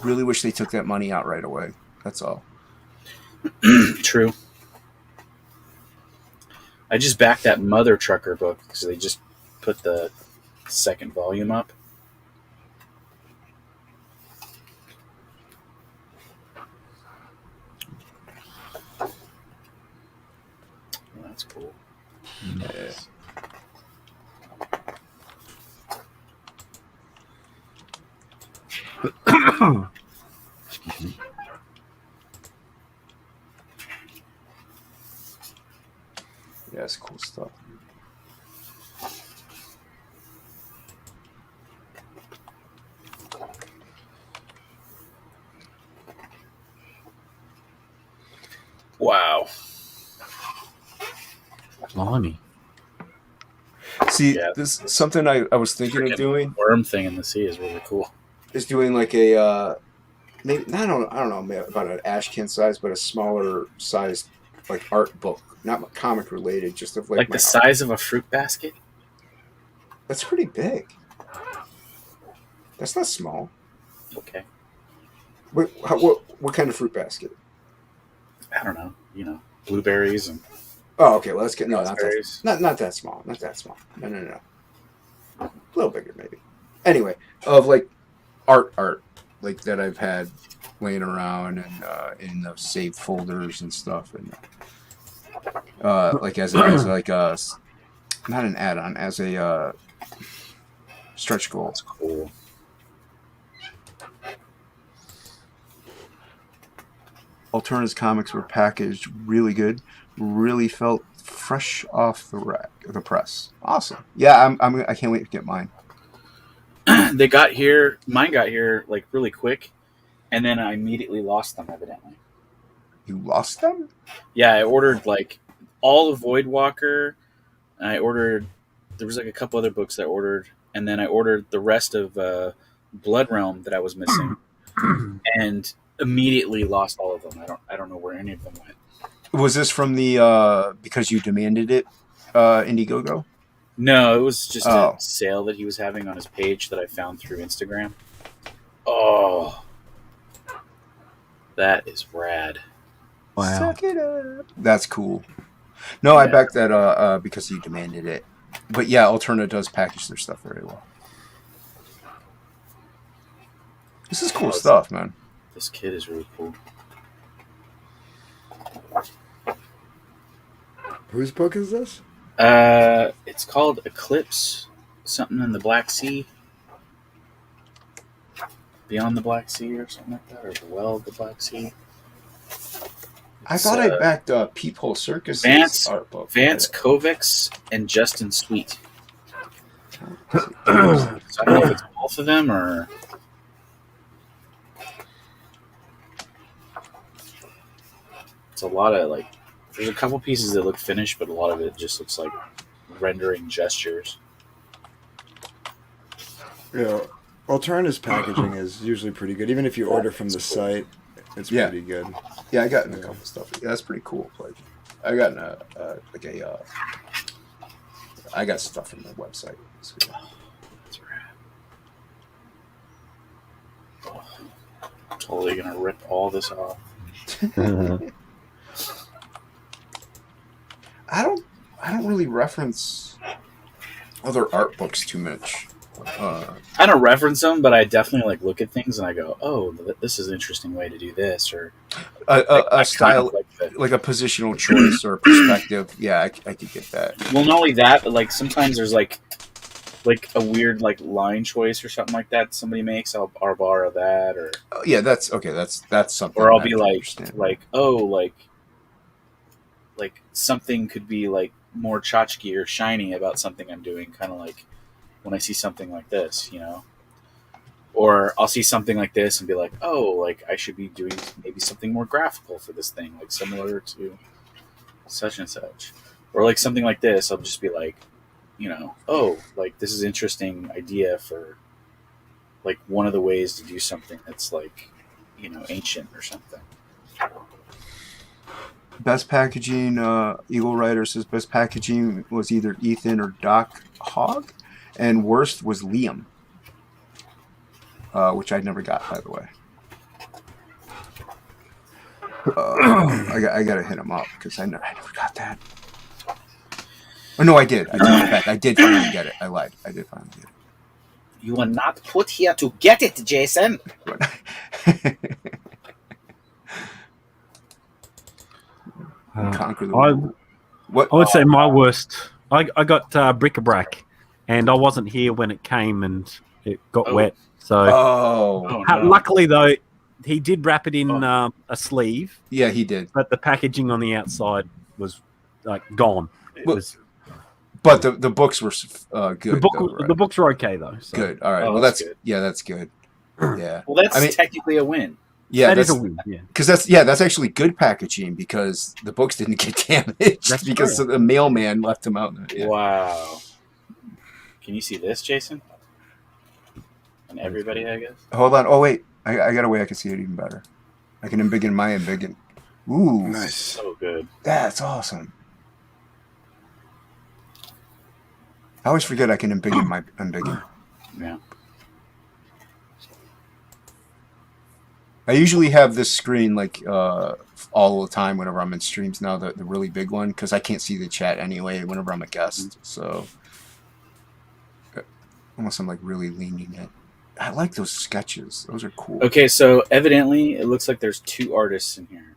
really wish they took that money out right away. That's all. True. I just backed that Mother Trucker book because they just put the second volume up. Well, that's cool. Yeah. Yeah, it's cool stuff. Wow. Blimey. See, Yeah. this is something I was thinking of doing. Worm thing in the sea is really cool. Is doing like a maybe I don't know maybe about an Ashcan size, but a smaller size like art book, not comic related, just of Like the size of a fruit basket? That's pretty big. That's not small. Okay. What kind of fruit basket? I don't know. You know, blueberries and Oh, okay. Well, let's get not raspberries. not that small. Not that small. No. A little bigger, maybe. Anyway, of like art, like that I've had laying around and in the saved folders and stuff, and like as like a not an add-on, as a stretch goal. That's cool. Alternatives comics were packaged really good. Really felt fresh off the press. Awesome. Yeah, I can't wait to get mine. They got here. Mine got here like really quick, and then I immediately lost them. Evidently. You lost them? Yeah, I ordered like all of Voidwalker. I ordered. There was like a couple other books that I ordered, and then I ordered the rest of Blood Realm that I was missing, and immediately lost all of them. I don't know where any of them went. Was this from the because you demanded it, Indiegogo? No, it was just a sale that he was having on his page that I found through Instagram. Oh, that is rad. Wow. Suck it up. That's cool. No, I backed that because you demanded it. But yeah, Alterna does package their stuff very well. This is cool stuff, man. This kid is really cool. Whose book is this? It's called Eclipse, something in the Black Sea. Beyond the Black Sea or something like that, or the Well of the Black Sea. I thought I backed Peephole Circus art book. Vance Kovacs and Justin Sweet. So I don't know if it's both of them or... It's a lot of like... There's a couple pieces that look finished, but a lot of it just looks like rendering gestures. Yeah, Alternatives packaging is usually pretty good. Even if you order from the site, it's pretty good. Yeah, I got a couple stuff. Yeah, that's pretty cool. Like, I got I got stuff from the website. So, yeah. That's rad. Totally gonna rip all this off. I don't really reference other art books too much. I don't reference them, but I definitely like look at things and I go, "Oh, this is an interesting way to do this," or a style like a positional choice or perspective. Yeah, I could get that. Well, not only that, but like sometimes there's like a weird like line choice or something like that somebody makes. I'll borrow that, or yeah, that's okay. That's something. Or I'll be like something could be like more tchotchke or shiny about something I'm doing, kind of like when I see something like this, you know. Or I'll see something like this and be like, oh, like I should be doing maybe something more graphical for this thing, like similar to such and such. Or like something like this, I'll just be like, you know, oh, like this is an interesting idea for like one of the ways to do something that's like, you know, ancient or something. Best packaging, Eagle Rider says best packaging was either Ethan or Doc Hogg, and worst was Liam, which I never got, by the way. I gotta hit him up because I never got that. Oh no, I did. I take it back. I did finally get it. I lied. I did finally get it. You were not put here to get it, Jason. Conquer the world. What? I would say my worst. I got bric-a-brac, and I wasn't here when it came and it got wet. So, luckily though, he did wrap it in a sleeve. Yeah, he did. But the packaging on the outside was like gone. But the books were good. The books were okay though. So. Good. All right. Well, that's good. Yeah, that's good. Yeah. Well, that's technically a win. Yeah, that is a win. Yeah, because that's actually good packaging because the books didn't get damaged because the mailman left them out. Yeah. Wow. Can you see this, Jason? And everybody, I guess. Hold on. Oh wait, I got a way I can see it even better. I can embiggen my embiggen. Ooh, nice. So good. That's awesome. I always forget I can embiggen my embiggen. Yeah. I usually have this screen like all the time whenever I'm in streams now, the really big one, because I can't see the chat anyway whenever I'm a guest. So unless I'm like really leaning it. I like those sketches. Those are cool. Okay, so evidently it looks like there's two artists in here.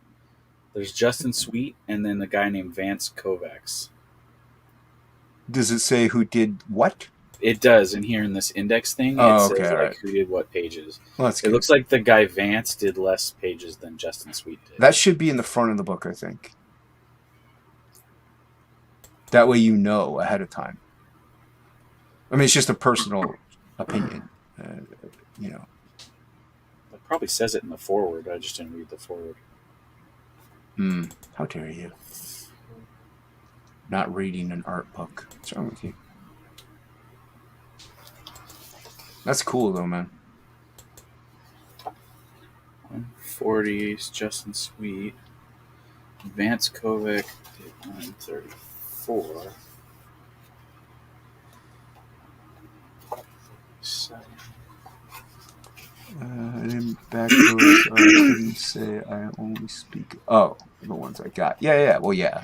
There's Justin Sweet and then the guy named Vance Kovacs. Does it say who did what? It does in here in this index thing. It says like who did what pages. Well, that's good. It looks like the guy Vance did less pages than Justin Sweet did. That should be in the front of the book, I think. That way you know ahead of time. I mean, it's just a personal opinion, you know. It probably says it in the foreword. I just didn't read the foreword. How dare you? Not reading an art book. What's wrong with you? That's cool, though, man. 140 is Justin Sweet. Vance Kovac did 134. And back those, I couldn't say I only speak. Oh, the ones I got. Yeah. Well, yeah.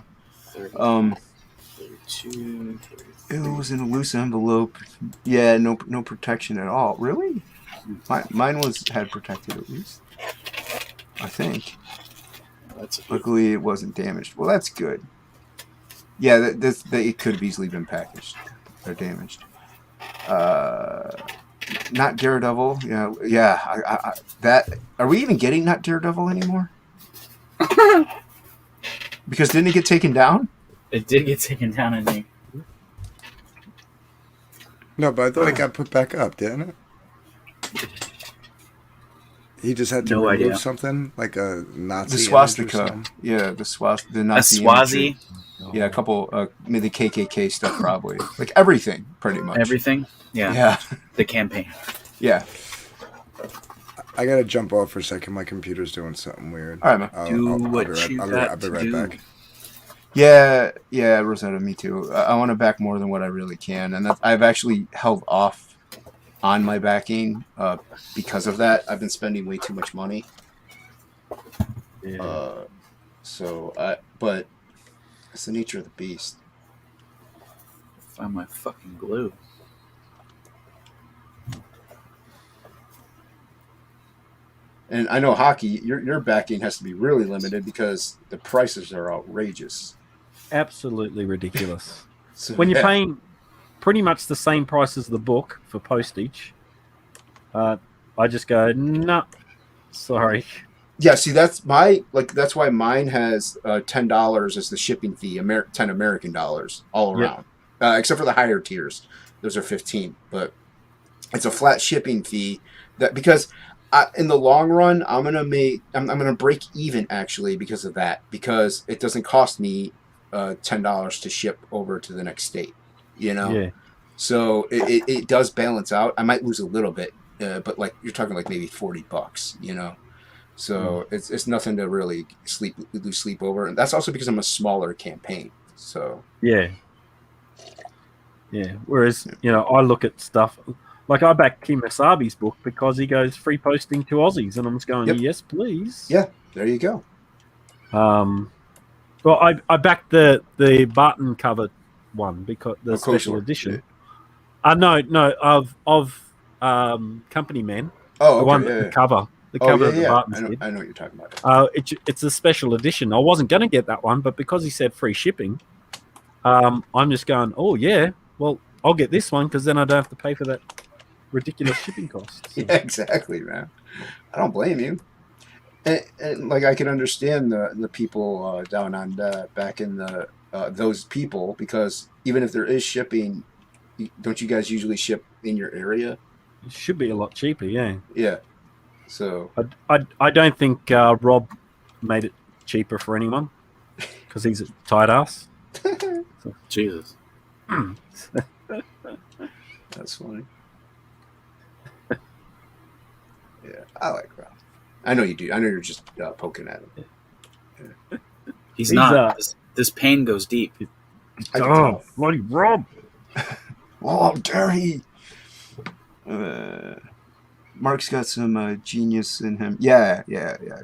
32. It was in a loose envelope. Yeah, no protection at all. Really? Mine had protected at least. I think. Luckily, it wasn't damaged. Well, that's good. Yeah, it could have easily been packaged or damaged. Not Daredevil. Yeah. That. Are we even getting Not Daredevil anymore? Because didn't it get taken down? It did get taken down, I think. No, but I thought it got put back up, didn't it? He just had to remove something like a Nazi. The swastika. Yeah, the Nazi. A Swazi. Imagery. Yeah, a couple, maybe the KKK stuff, probably. Like everything, pretty much. Everything? Yeah. Yeah. The campaign. Yeah. I gotta jump off for a second. My computer's doing something weird. All right, man. I'll be right back. Yeah, Rosetta, me too. I want to back more than what I really can, and I've actually held off on my backing because of that. I've been spending way too much money. Yeah. But it's the nature of the beast. Find my fucking glue. And I know hockey, your backing has to be really limited because the prices are outrageous. Absolutely ridiculous. So, When you're paying pretty much the same price as the book for postage, I just go, no, sorry. Yeah, see, that's why mine has $10 as the shipping fee, 10 American dollars all around, except for the higher tiers. Those are 15, but it's a flat shipping fee because in the long run, I'm gonna break even actually because of that, because it doesn't cost me $10 to ship over to the next state, Yeah. So it does balance out. I might lose a little bit, but like you're talking like maybe $40, So it's nothing to really lose sleep over, and that's also because I'm a smaller campaign. So Yeah. Whereas I look at stuff like I back Kim Asabi's book because he goes free posting to Aussies, and I'm just going, yes, please. Yeah, there you go. Well, I backed the Barton cover one because the special edition. No, of Company Men. Oh, okay. The one the cover. The cover of the Bartons did. I know what you're talking about. It's a special edition. I wasn't going to get that one, but because he said free shipping, I'm just going, oh, yeah, well, I'll get this one because then I don't have to pay for that ridiculous shipping cost. So. Yeah, exactly, man. I don't blame you. And like I can understand the people down on back in the those people, because even if there is shipping, don't you guys usually ship in your area? It should be a lot cheaper, yeah. Yeah. So I don't think Rob made it cheaper for anyone because he's a tight ass. So. Jesus. That's funny. Yeah, I like Rob. I know you do. I know you're just poking at him. Yeah. He's not. This pain goes deep. Oh, bloody Rob! Oh, dirty. Mark's got some genius in him. Yeah.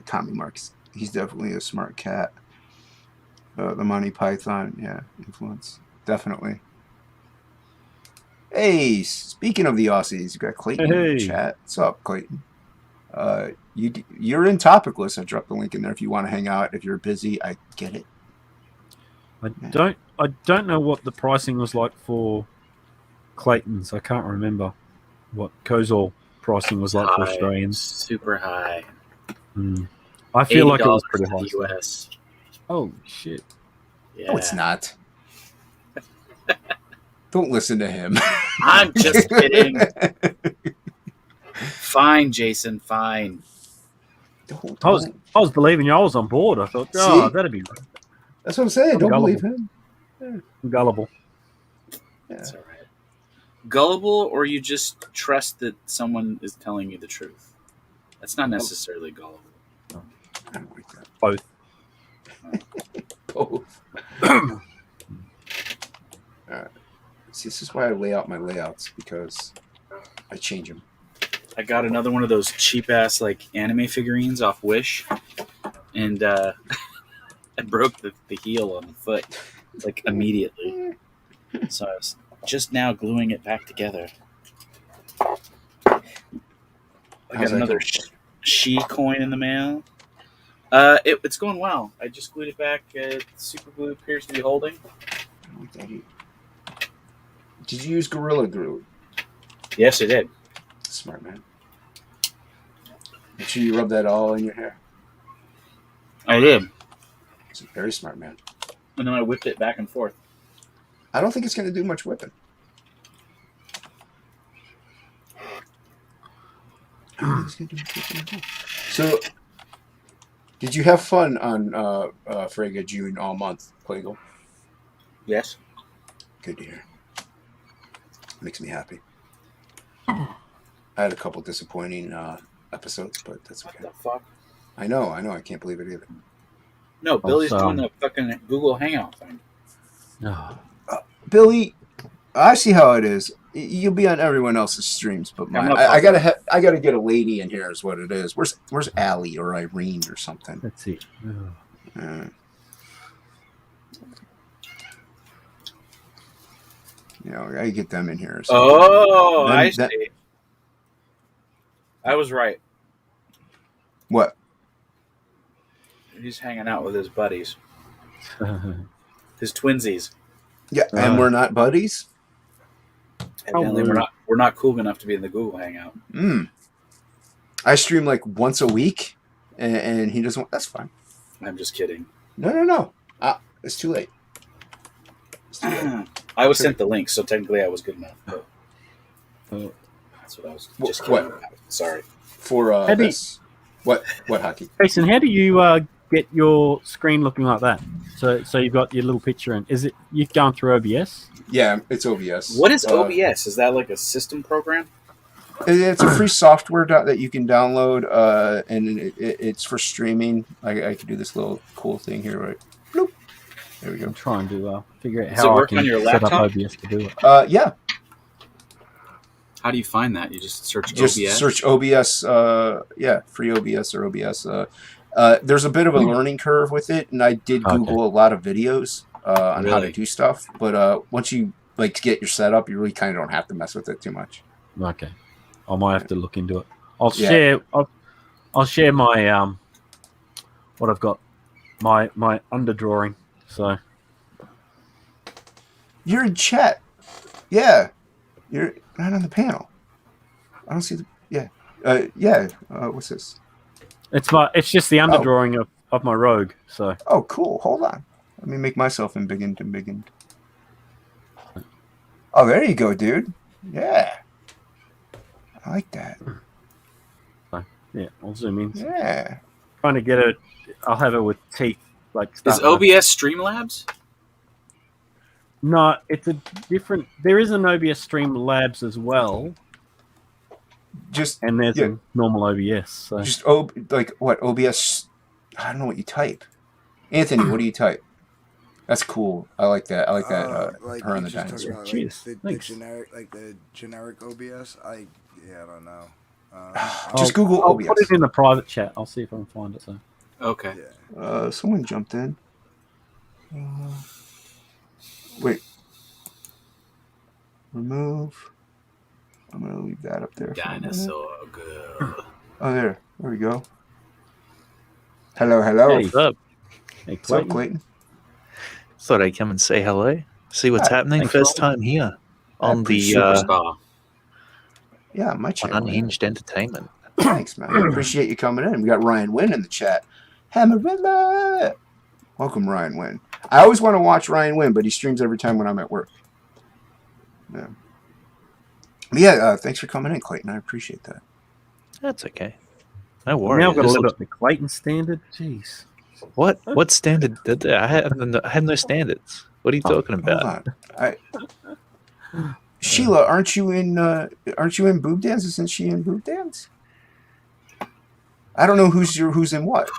Tommy Mark's. He's definitely a smart cat. The Monty Python, influence. Definitely. Hey, speaking of the Aussies, you got Clayton in the chat. What's up, Clayton? You're in topic list. I dropped the link in there if you want to hang out. If you're busy, I get it. I don't know what the pricing was like for Clayton's. I can't remember what Kozol pricing was like for Australians. Super high. I feel like it was pretty high. US. Oh shit! Yeah. No, it's not. Don't listen to him. I'm just kidding. Fine, Jason. Fine. I was believing you. I was on board. I thought, that'd be. That's what I'm saying. Don't believe him. Yeah. I'm gullible. Yeah. That's all right. Gullible, or you just trust that someone is telling you the truth. That's not necessarily gullible. I don't like that. Both. Both. See, this is why I lay out my layouts, because I change them. I got another one of those cheap ass like anime figurines off Wish, and I broke the heel on the foot like immediately. So I was just now gluing it back together. I got another She coin in the mail. It's going well. I just glued it back. Super glue appears to be holding. Did you use Gorilla Glue? Yes, I did. Smart man. Make sure you rub that all in your hair. I did. It's a very smart man. And then I whipped it back and forth. I don't think it's going to do much whipping. So, did you have fun on Frege June all month, Plegel? Yes. Good to hear. Makes me happy. I had a couple disappointing episodes, but that's okay. What the fuck? I know. I can't believe it either. No, Billy's doing the fucking Google Hangout thing. No. Billy, I see how it is. You'll be on everyone else's streams, but I'm mine. not I gotta get a lady in here. Is what it is. Where's Allie or Irene or something? That's it. You know, I gotta get them in here. Oh, I see. I was right. What? He's hanging out with his buddies, his twinsies. Yeah, and we're not buddies. Evidently, we're not cool enough to be in the Google Hangout. I stream like once a week, and he doesn't. That's fine. I'm just kidding. No. It's too late. I was sent the link, so technically I was good enough. But that's what I was just kidding about. Sorry. For this. What hockey? Jason, how do you get your screen looking like that? So you've got your little picture, and is it you've gone through OBS? Yeah, it's OBS. What is OBS? Is that like a system program? It's a free software that you can download, and it's for streaming. I can do this little cool thing here, right? Bloop. There we go. I'm trying to figure out Does it how I work can on your set up laptop? OBS to do it. Yeah. How do you find that? You just search Just OBS? search OBS. Free OBS or OBS. There's a bit of a learning curve with it, and I did Google a lot of videos on how to do stuff. But once you get your setup, you really kind of don't have to mess with it too much. Okay, I might have to look into it. I'll share my what I've got, my underdrawing. So you're in chat. Yeah, you're not on the panel. I don't see the. Yeah. What's this? It's just the underdrawing of my rogue. So. Oh, cool. Hold on. Let me make myself embiggened. Oh, there you go, dude. Yeah. I like that. Yeah, I'll zoom in. Yeah. Trying to get it. I'll have it with teeth. Is OBS Streamlabs? No, it's a different. There is an OBS Streamlabs as well. And there's a normal OBS. So. Just what OBS? I don't know what you type. Anthony, what do you type? That's cool. I like that. I like that. Her and the dinosaur. About, the generic OBS. I don't know. Just Google OBS. I'll put it in the private chat. I'll see if I can find it. So. Okay. Yeah. Someone jumped in. Wait. Remove. I'm gonna leave that up there. Dinosaur girl. Oh, there we go. Hello. Hey, what's up? Hey, what's up, Clayton? Thought I'd come and say hello, see what's happening. Thanks, First time here on the Superstar. Yeah, my channel. Unhinged Entertainment. Thanks, man. I appreciate you coming in. We got Ryan Wynn in the chat. Hammerilla. Welcome, Ryan Wynn. I always want to watch Ryan Wynn, but he streams every time when I'm at work. Yeah. But yeah, thanks for coming in, Clayton. I appreciate that. That's okay. No worries. Now I've got to live up to Clayton standard. Jeez. What standard did I had no standards. What are you talking about? Hold on. Sheila, aren't you in Boob Dance? Isn't she in Boob Dance? I don't know who's in what.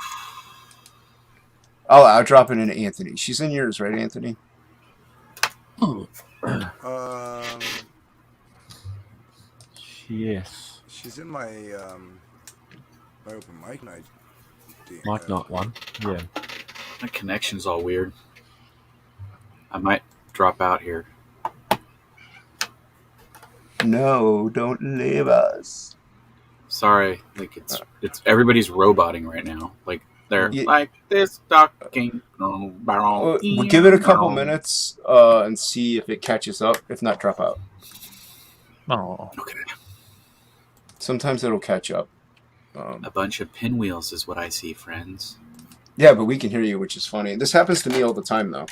Oh, I'll drop it into Anthony. She's in yours, right, Anthony? Yes. She's in my my open mic night. Mic night one. Yeah. My connection's all weird. I might drop out here. No, don't leave us. Sorry, it's everybody's roboting right now. Like they're like this talking. We'll give it a couple minutes and see if it catches up. If not, drop out. Oh, okay. Sometimes it'll catch up. A bunch of pinwheels is what I see, friends. Yeah, but we can hear you, which is funny. This happens to me all the time, though.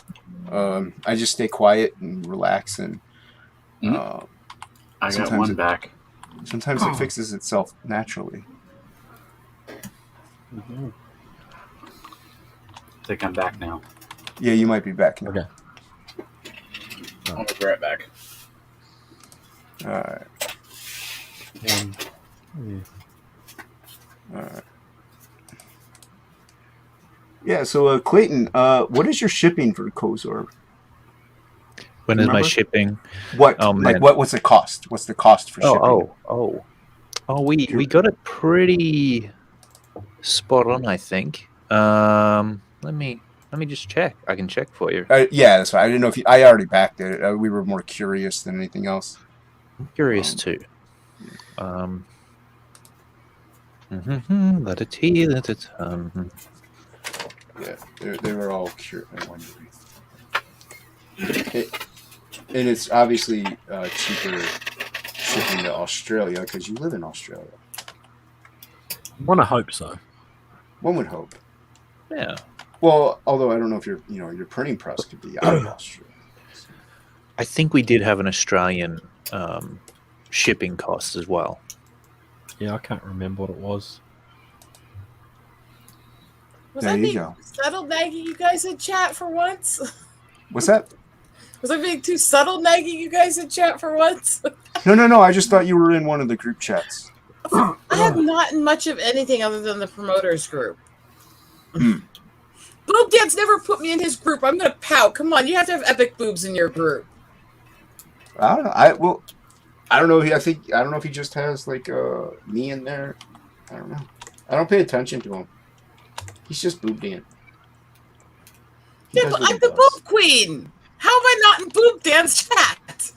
I just stay quiet and relax, and I got one back. Sometimes it fixes itself naturally. I think I'm back now. Yeah, you might be back now. Okay. I'll be right back. All right. Yeah. All right. Yeah, so Clayton, what is your shipping for Kozorb? When is my shipping? What? Oh, like man. what's the cost? What's the cost for shipping? We got it pretty spot on, I think. Let me just check. I can check for you. Yeah, that's right. I didn't know if I already backed it. We were more curious than anything else. I'm curious too. Let it heal. Let it. Yeah, they were all curious. And it's obviously cheaper shipping to Australia because you live in Australia. I want to hope so. One would hope. Yeah. Well, although I don't know if your printing press could be out of Australia. I think we did have an Australian shipping cost as well. Yeah, I can't remember what it was. Was There I you being go. subtle nagging you guys in chat for once? What's that? Was I being too subtle nagging you guys in chat for once? No. I just thought you were in one of the group chats. I have not in much of anything other than the promoters group. Boob Dad's never put me in his group. I'm gonna pout. Come on, you have to have epic boobs in your group. I don't know. I don't know. I don't know if he just has like me in there. I don't know. I don't pay attention to him. He's just boob Dan. Yeah, but I'm the boob queen. How am I not in Boob Dan's chat?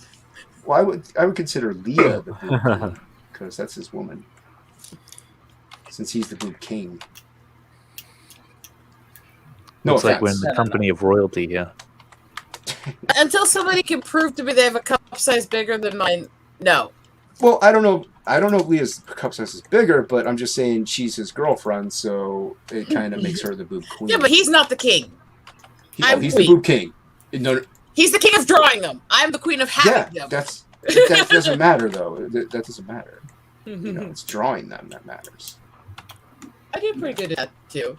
Well, I would consider Leah the boob queen because that's his woman. Since he's the boob king. No Looks like we're in offense. the company of royalty here. Until somebody can prove to me they have a cup size bigger than mine, no. Well, I don't know. I don't know if Leah's cup size is bigger, but I'm just saying she's his girlfriend, so it kind of makes her the boob queen. Yeah, but he's not the king. He's the boob king. No, he's the king of drawing them. I'm the queen of having them. That doesn't matter though. That doesn't matter. It's drawing them that matters. I do pretty good at that too.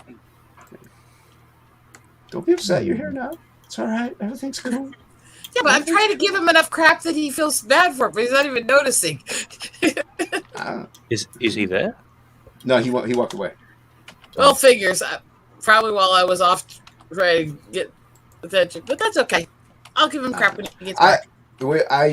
Don't be upset. You're here now. It's all right. Everything's cool. Yeah, but I'm trying to give him enough crap that he feels bad for it, but he's not even noticing. Is he there? No, he walked away. Well, figures. Probably while I was off trying to get attention, but that's okay. I'll give him crap when he gets back. The way I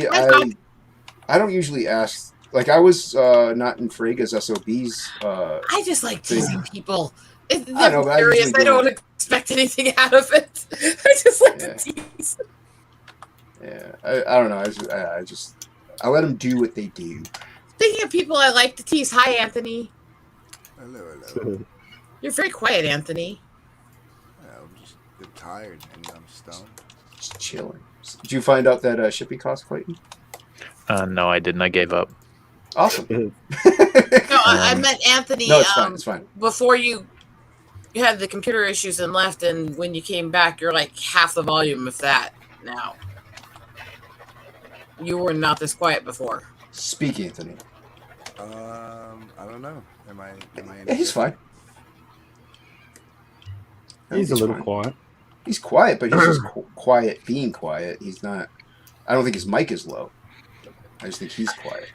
don't usually ask. Like I was not in Frega's SOBs. I just like teasing people. I know, but I curious. usually I don't expect anything out of it. I just like to tease. Yeah, I don't know. I let them do what they do. Speaking of people I like to tease, hi Anthony. Hello. You're very quiet, Anthony. I'm just a bit tired and I'm stoned. Just chilling. Did you find out that shipping cost, Clayton? No, I didn't. I gave up. Awesome. No, I meant Anthony. No, it's fine. It's fine. Before you had the computer issues and left, and when you came back, you're like half the volume of that now. You were not this quiet before. Speak, Anthony. I don't know. Am I Yeah, he's fine. He's a little quiet. He's quiet, but he's just quiet being quiet. He's not. I don't think his mic is low. I just think he's quiet.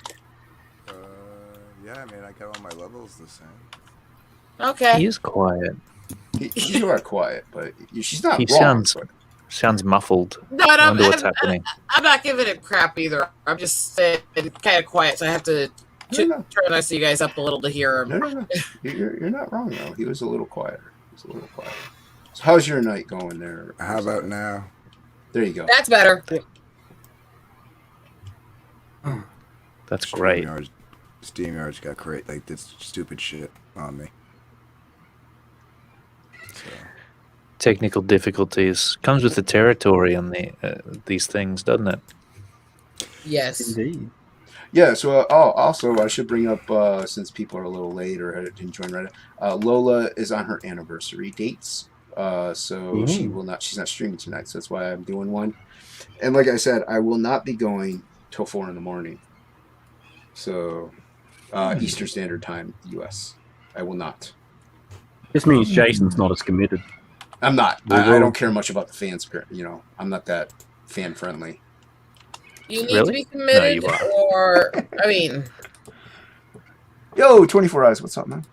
Yeah, I mean, I got all my levels the same. Okay. He is quiet. You are quiet, but she's not He wrong. sounds muffled. No, I wonder what's happening. I'm not giving it crap either. I'm just saying kind of quiet, so I have to turn I see you guys up a little to hear him. No. You're not wrong, though. He was a little quieter. So how's your night going there? How about now? There you go. That's better. That's great. SteamYard's got like this stupid shit on me. So. Technical difficulties comes with the territory on these things, doesn't it? Yes. Indeed. Yeah, so also I should bring up, since people are a little late or didn't join Reddit, Lola is on her anniversary dates. So she's not streaming tonight, so that's why I'm doing one. And like I said, I will not be going till 4 a.m. So Eastern Standard Time, US. I will not. This means Jason's not as committed. I'm not. I don't care much about the fans. I'm not that fan friendly. You need to be committed, or I mean, yo, 24 Eyes, what's up, man?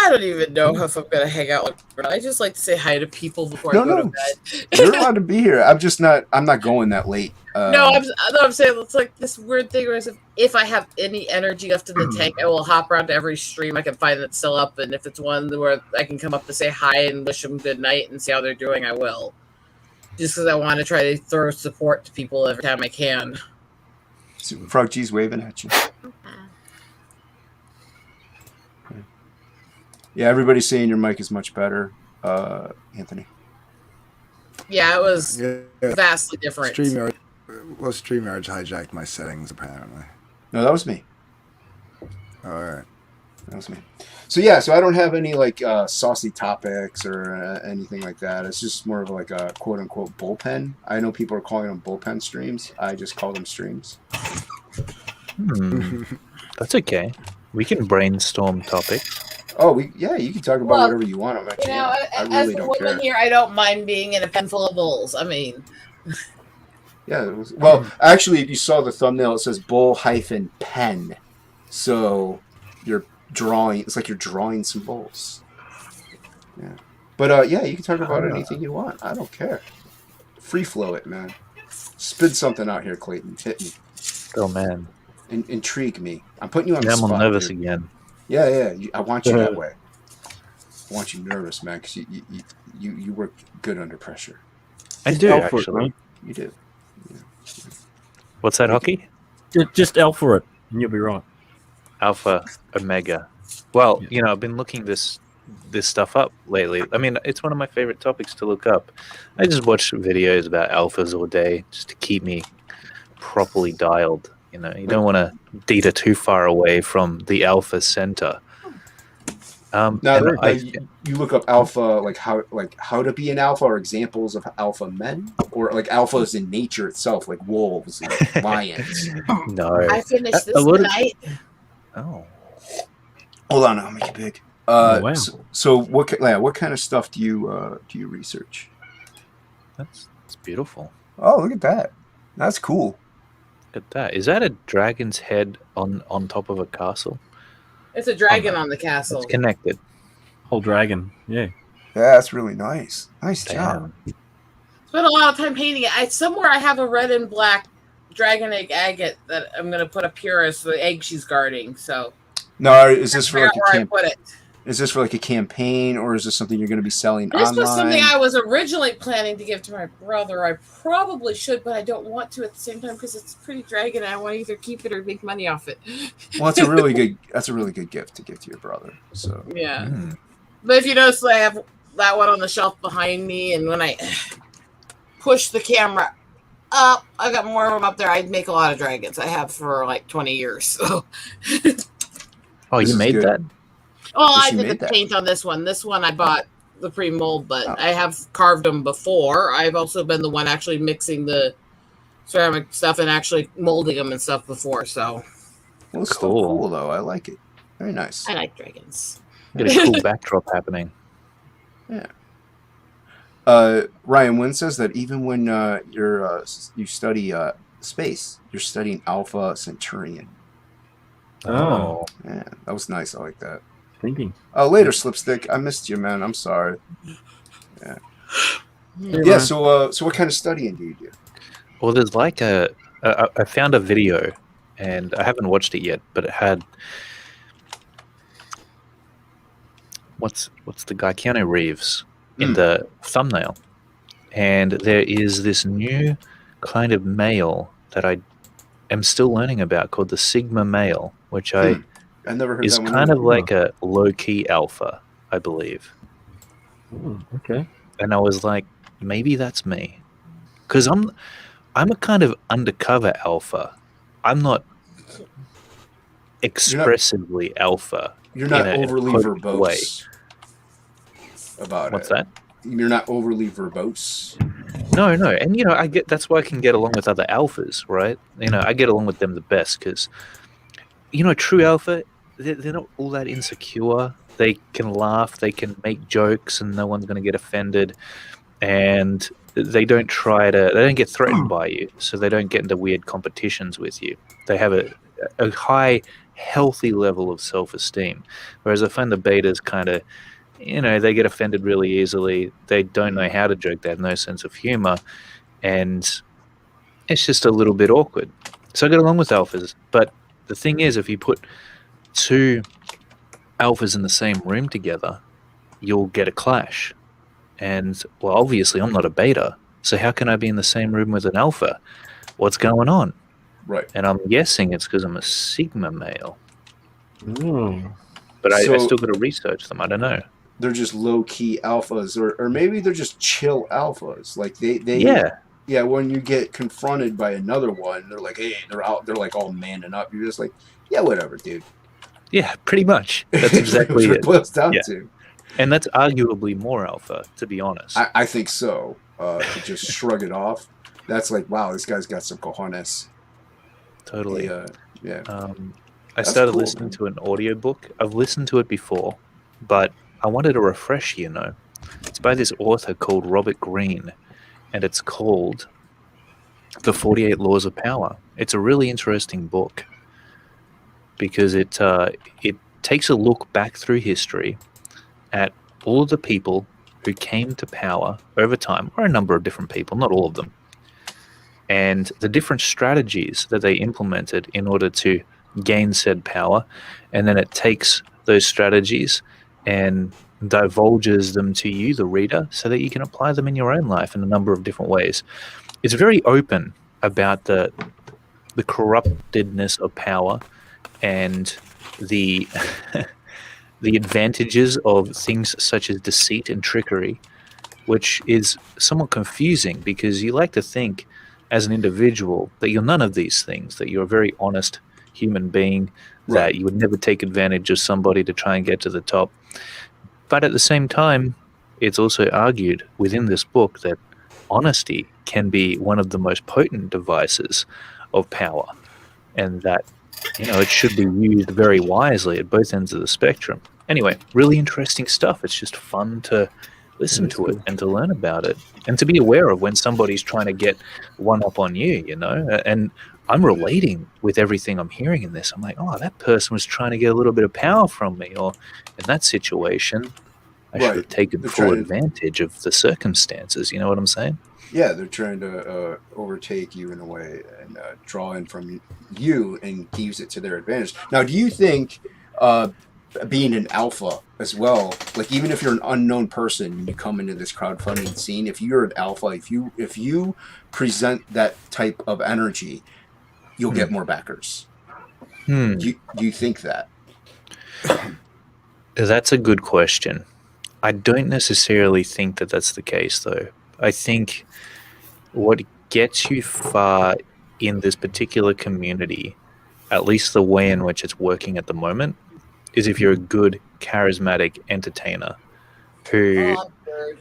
I don't even know if I'm gonna hang out or not. I just like to say hi to people before I go to bed. You're allowed to be here. I'm not going that late. No, I'm saying it's like this weird thing where if I have any energy left in the tank, I will hop around to every stream I can find that's still up, and if it's one where I can come up to say hi and wish them good night and see how they're doing, I will. Just because I want to try to throw support to people every time I can. Frog G's waving at you. Yeah, everybody's saying your mic is much better, Anthony. Yeah, it was vastly different. StreamYard hijacked my settings, apparently. No, that was me. All right. That was me. So yeah, so I don't have any like saucy topics or anything like that. It's just more of like a quote unquote bullpen. I know people are calling them bullpen streams. I just call them streams. That's okay. We can brainstorm topics. Oh, you can talk about whatever you want. I really don't care. Here, I don't mind being in a pen full of bulls. I mean, yeah. Well, actually, if you saw the thumbnail, it says bull-pen. So you're drawing. It's like you're drawing some bulls. Yeah. But yeah, you can talk about anything you want. I don't care. Free flow it, man. Spit something out here, Clayton. Hit me. Oh man. Intrigue me. I'm putting you on the spot. I'm nervous dude. again. Yeah. I want you that way. I want you nervous, man, because you work good under pressure. I do, actually. You do. Yeah. What's that, Hockey? Just alpha it, and you'll be right. Alpha, Omega. Well, I've been looking this stuff up lately. I mean, it's one of my favorite topics to look up. I just watch videos about alphas all day just to keep me properly dialed. You don't want to data too far away from the alpha center. You look up alpha, like how to be an alpha, or examples of alpha men, or like alphas in nature itself, like wolves and lions. No, I finished this tonight. Oh, hold on, I'll make it big. Wow. So what kind of stuff do you research? That's beautiful. Oh, look at that. That's cool. Look at that. Is that a dragon's head on top of a castle? It's a dragon on the castle. It's connected. Whole dragon. Yeah. Yeah, that's really nice. Nice job. Spent a lot of time painting it. Somewhere I have a red and black dragon egg agate that I'm going to put up here as the egg she's guarding. So. No, is this for like a I put it. Is this for like a campaign, or is this something you're going to be selling online? This was something I was originally planning to give to my brother. I probably should, but I don't want to at the same time because it's pretty dragon, and I want to either keep it or make money off it. Well, that's a really good gift to give to your brother. So yeah, but if you notice, I have that one on the shelf behind me, and when I push the camera up, I got more of them up there. I make a lot of dragons. I have for like 20 years. So. Oh, you made that? Well, I did the paint on this one. This one I bought the pre-mold, but I have carved them before. I've also been the one actually mixing the ceramic stuff and actually molding them and stuff before. So, well, it's still cool though. I like it. Very nice. I like dragons. Got a cool backdrop happening. Yeah. Ryan Wynn says that even when you study space, you're studying Alpha Centaurian. Oh, yeah, that was nice. I like that. Thinking. Oh, later, Slipstick. I missed you, man. I'm sorry. Yeah. Yeah. So what kind of studying do you do? Well, there's like I found a video, and I haven't watched it yet, but it had what's the guy, Keanu Reeves, in the thumbnail, and there is this new kind of male that I am still learning about called the Sigma male, which I never heard. Is that one kind of like a low-key alpha, I believe. Okay. And I was like, maybe that's me, because I'm a kind of undercover alpha. I'm not expressively alpha. You're not overly verbose about it. What's that? You're not overly verbose. No, and I get that's why I can get along with other alphas, right? I get along with them the best because, true alpha, they're not all that insecure. They can laugh, they can make jokes, and no one's going to get offended. And they don't get threatened by you, so they don't get into weird competitions with you. They have a high healthy level of self-esteem. Whereas I find the betas kind of, they get offended really easily. They don't know how to joke. They have no sense of humor. And it's just a little bit awkward. So I get along with alphas. But the thing is, if you put two alphas in the same room together, you'll get a clash. And, well, obviously I'm not a beta. So how can I be in the same room with an alpha? What's going on? Right. And I'm guessing it's because I'm a Sigma male. Mm. But I still got to research them. I don't know. They're just low-key alphas, or maybe they're just chill alphas. Like they yeah, when you get confronted by another one, they're like, hey, they're like all manning up. You're just like, yeah, whatever, dude. Yeah, pretty much. That's exactly what it boils down to. And that's arguably more alpha, to be honest. I think so. To just shrug it off. That's like, wow, this guy's got some cojones. Totally. Yeah. I started listening to an audiobook. I've listened to it before, but I wanted a refresh, It's by this author called Robert Greene, and it's called The 48 Laws of Power. It's a really interesting book because it takes a look back through history at all of the people who came to power over time, or a number of different people, not all of them, and the different strategies that they implemented in order to gain said power. And then it takes those strategies and divulges them to you, the reader, so that you can apply them in your own life in a number of different ways. It's very open about the corruptedness of power and the the advantages of things such as deceit and trickery, which is somewhat confusing because you like to think as an individual that you're none of these things, that you're a very honest human being, that you would never take advantage of somebody to try and get to the top. But at the same time, it's also argued within this book that honesty can be one of the most potent devices of power, and that it should be used very wisely at both ends of the spectrum. Anyway, really interesting stuff. It's just fun to listen to it and to learn about it and to be aware of when somebody's trying to get one up on you, and I'm relating with everything I'm hearing in this. I'm like, oh, that person was trying to get a little bit of power from me, or in that situation, I should have taken full advantage of the circumstances. You know what I'm saying? Yeah, they're trying to overtake you in a way and draw in from you and use it to their advantage. Now, do you think being an alpha as well, like even if you're an unknown person and you come into this crowdfunding scene, if you're an alpha, if you present that type of energy, you'll get more backers. Do you think that? That's a good question. I don't necessarily think that that's the case, though. I think what gets you far in this particular community, at least the way in which it's working at the moment, is if you're a good, charismatic entertainer who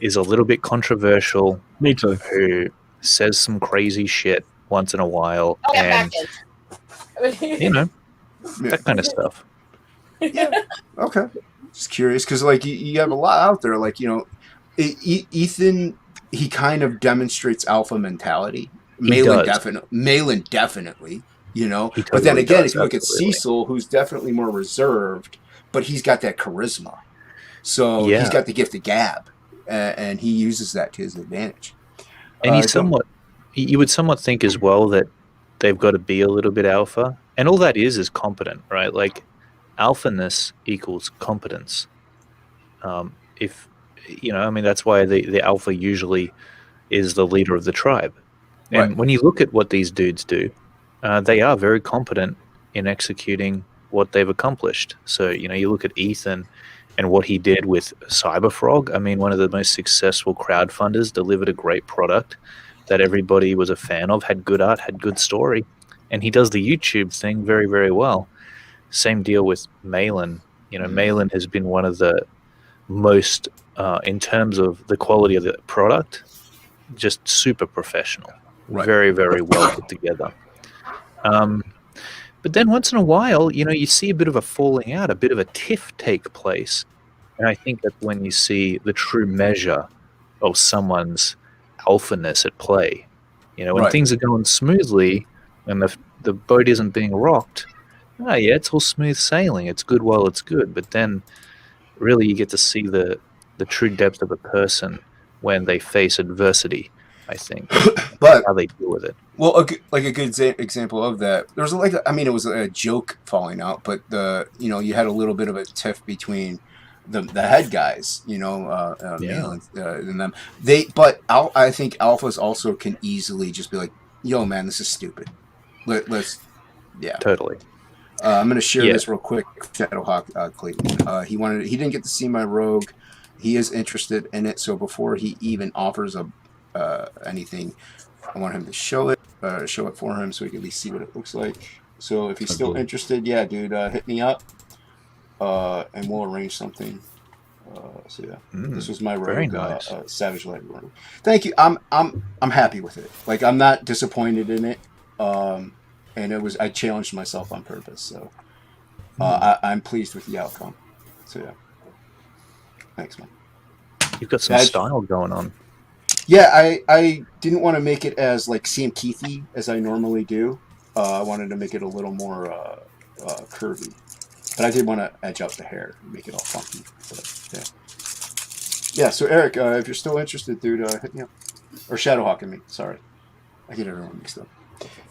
is a little bit controversial. Me too. Who says some crazy shit once in a while, and that kind of stuff. Yeah. Okay. Just curious because like you have a lot out there. Like Ethan, he kind of demonstrates alpha mentality. Malin definitely. Totally, but then again, if you look at Cecil, who's definitely more reserved, but he's got that charisma. So he's got the gift of gab, and he uses that to his advantage. And you would somewhat think as well that they've got to be a little bit alpha, and all that is competent, right? Like alphaness equals competence. That's why the alpha usually is the leader of the tribe. And when you look at what these dudes do, they are very competent in executing what they've accomplished. So, you look at Ethan and what he did with Cyberfrog. I mean, one of the most successful crowdfunders, delivered a great product that everybody was a fan of, had good art, had good story. And he does the YouTube thing very, very well. Same deal with Malin. Malin has been one of the most, in terms of the quality of the product, just super professional. Very, very well put together. But then once in a while, you see a bit of a falling out, a bit of a tiff take place. And I think that's when you see the true measure of someone's alphaness at play. When things are going smoothly and the boat isn't being rocked, oh yeah, it's all smooth sailing. It's good while it's good, but then really you get to see the true depth of a person when they face adversity. I think, But how they deal with it. well, a good example of that. There was it was a joke falling out, but you had a little bit of a tiff between the head guys, Neil and them. I think alphas also can easily just be like, "Yo, man, this is stupid. Let's." Yeah, totally. I'm gonna share this real quick. Shadowhawk Clayton. He didn't get to see my rogue. He is interested in it, so before he even offers anything, I want him to show it for him so he can at least see what it looks like. So if he's still interested, yeah, dude, hit me up, and we'll arrange something. This was my rogue, very nice. Savage Light rogue. Thank you. I'm happy with it. Like, I'm not disappointed in it. And I challenged myself on purpose. So I'm pleased with the outcome. So yeah, thanks, man. You've got some style going on. Yeah, I didn't want to make it as like Sam Keithy as I normally do. I wanted to make it a little more curvy, but I did want to edge out the hair and make it all funky. But, yeah. So Eric, if you're still interested, dude, hit me up. Or Shadowhawk and me. Sorry, I get everyone mixed up.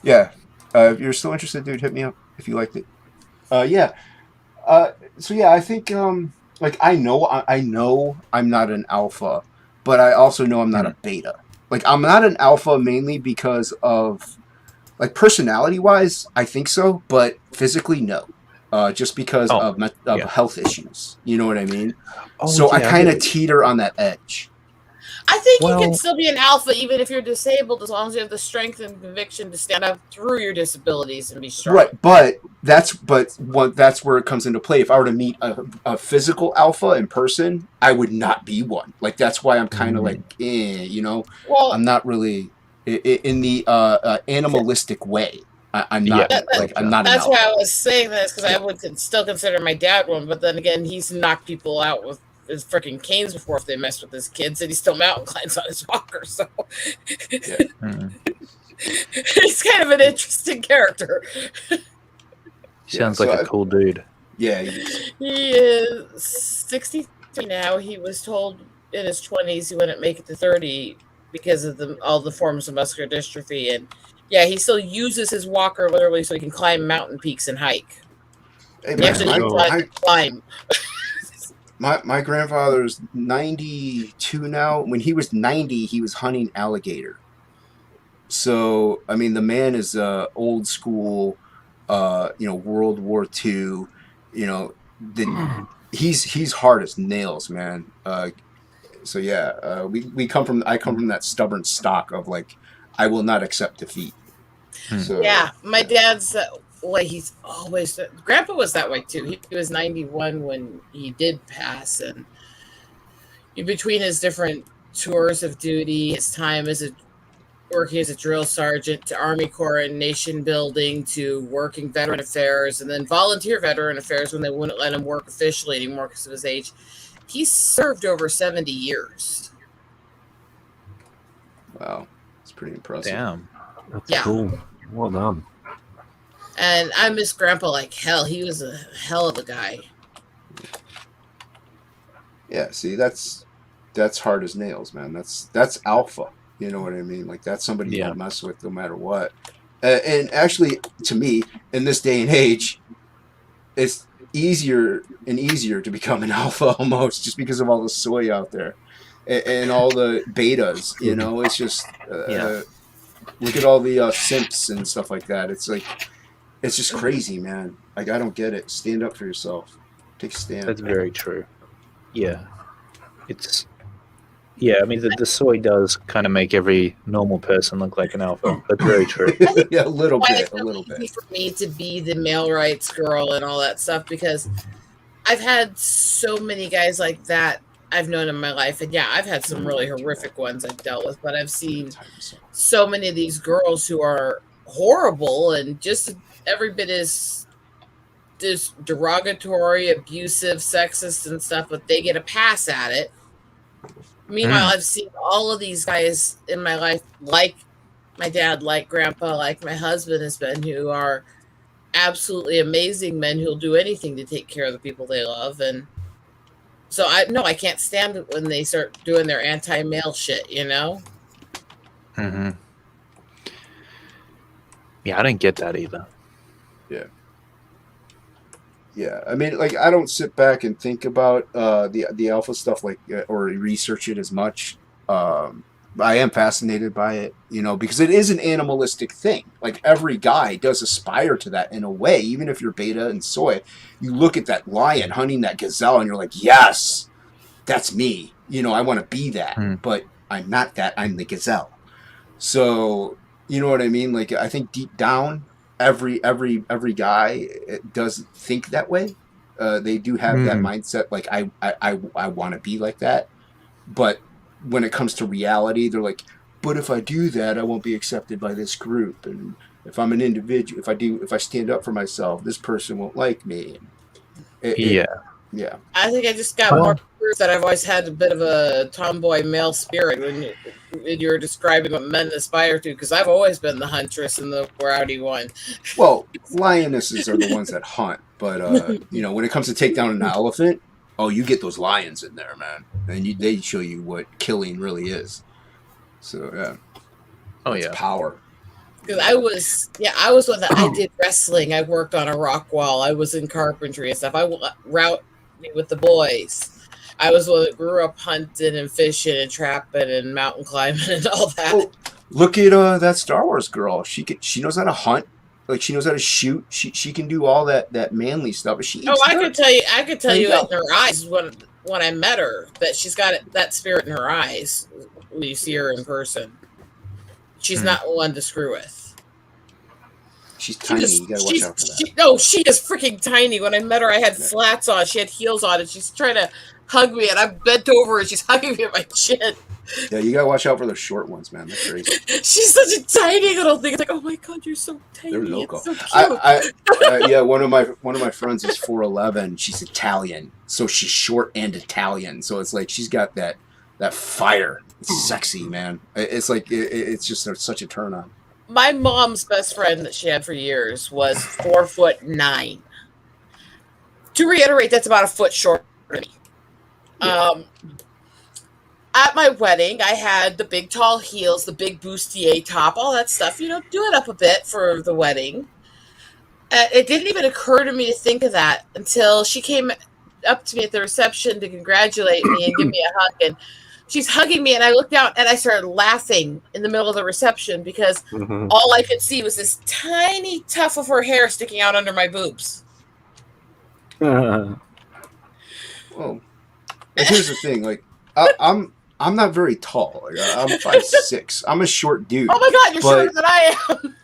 Yeah, if you're still interested, dude, hit me up if you liked it. Yeah. So yeah, I think I know I'm not an alpha, but I also know I'm not a beta. Like, I'm not an alpha mainly because of, like, personality-wise, I think so, but physically, no. Just because of health issues. You know what I mean? So I kind of teeter on that edge. I think you can still be an alpha even if you're disabled, as long as you have the strength and conviction to stand up through your disabilities and be strong. Right, but that's where it comes into play. If I were to meet a physical alpha in person, I would not be one. Like, that's why I'm kind of like, Well, I'm not really in the animalistic way. I'm not. I'm not. That's why I was saying this, because I would still consider my dad one, but then again, he's knocked people out with his freaking canes before if they messed with his kids, and he still mountain climbs on his walker. So he's kind of an interesting character. Sounds like a cool dude. Yeah, he is 63 now. He was told in his 20s he wouldn't make it to 30 because of all the forms of muscular dystrophy, and yeah, he still uses his walker literally so he can climb mountain peaks and hike. Hey, he actually climb. My grandfather's 92 now. When he was 90, he was hunting alligator. So, I mean, the man is old school, World War II. He's hard as nails, man. So yeah, I come from that stubborn stock of, like, I will not accept defeat. So, yeah, my dad's way. He's always. Grandpa was that way too. He was 91 when he did pass, and in between his different tours of duty, his time working as a drill sergeant, to Army Corps and nation building, to working veteran affairs, and then volunteer veteran affairs when they wouldn't let him work officially anymore because of his age. He served over 70 years. Wow, it's pretty impressive. Damn. That's cool. Well done. And I miss Grandpa like hell. He was a hell of a guy. Yeah, see, that's hard as nails, man. That's alpha. You know what I mean? Like, that's somebody you don't mess with no matter what. And actually, to me, in this day and age, it's easier and easier to become an alpha almost, just because of all the soy out there and all the betas. It's just look at all the simps and stuff like that. It's like, it's just crazy, man. Like, I don't get it. Stand up for yourself. Take a stand. That's very true. Yeah. I mean, the soy does kind of make every normal person look like an alpha. That's very true. Yeah, a little bit. Easy for me to be the male rights girl and all that stuff, because I've had so many guys like that I've known in my life. And yeah, I've had some really horrific ones I've dealt with, but I've seen so many of these girls who are horrible and just every bit as derogatory, abusive, sexist and stuff, but they get a pass at it. Meanwhile, I've seen all of these guys in my life, like my dad, like Grandpa, like my husband has been, who are absolutely amazing men who'll do anything to take care of the people they love. And so I can't stand it when they start doing their anti-male shit, you know? Mm-hmm. Yeah, I don't get that either. Yeah. Yeah, I mean, like, I don't sit back and think about the alpha stuff, like, or research it as much. I am fascinated by it, you know, because it is an animalistic thing. Like, every guy does aspire to that in a way, even if you're beta and soy. You look at that lion hunting that gazelle, and you're like, yes, that's me. You know, I want to be that, but I'm not that. I'm the gazelle. So, you know what I mean? Like, I think deep down, every guy does think that way. They do have that mindset. Like, I want to be like that. But when it comes to reality, they're like, but if I do that, I won't be accepted by this group. And if I'm an individual, if I stand up for myself, this person won't like me. Yeah. I think I just got more proof that I've always had a bit of a tomboy male spirit when you were describing what men aspire to, because I've always been the huntress and the rowdy one. Well, lionesses are the ones that hunt, but you know, when it comes to take down an elephant, oh, you get those lions in there, man, and they show you what killing really is. So yeah, it's power. Because I was one that I did wrestling. I worked on a rock wall. I was in carpentry and stuff. I route with the boys. I was one that grew up hunting and fishing and trapping and mountain climbing and all that. Oh, look at that Star Wars girl. She knows how to hunt. Like, she knows how to shoot. She can do all that manly stuff. But she I could tell you in her eyes when I met her that she's got that spirit in her eyes when you see her in person. She's not one to screw with. She's tiny. You gotta watch out for that. She is freaking tiny. When I met her, I had flats on. She had heels on, and she's trying to hug me, and I'm bent over, and she's hugging me at my chin. Yeah, you gotta watch out for those short ones, man. They're crazy. She's such a tiny little thing. It's like, oh my god, you're so tiny. They're loco. It's so cute. Yeah, one of my friends is 4'11". She's Italian, so she's short and Italian. So it's like she's got that fire. It's sexy, man. It's like it's just such a turn on. My mom's best friend that she had for years was 4'9". To reiterate, that's about a foot shorter than me. At my wedding, I had the big tall heels, the big bustier top, all that stuff. You know, do it up a bit for the wedding. It didn't even occur to me to think of that until she came up to me at the reception to congratulate me and give me a hug. And she's hugging me, and I looked out and I started laughing in the middle of the reception because all I could see was this tiny tuft of her hair sticking out under my boobs. Well, here's the thing. Like, I'm not very tall. Like, I'm 5'6". I'm a short dude. Oh my god, you're shorter than I am.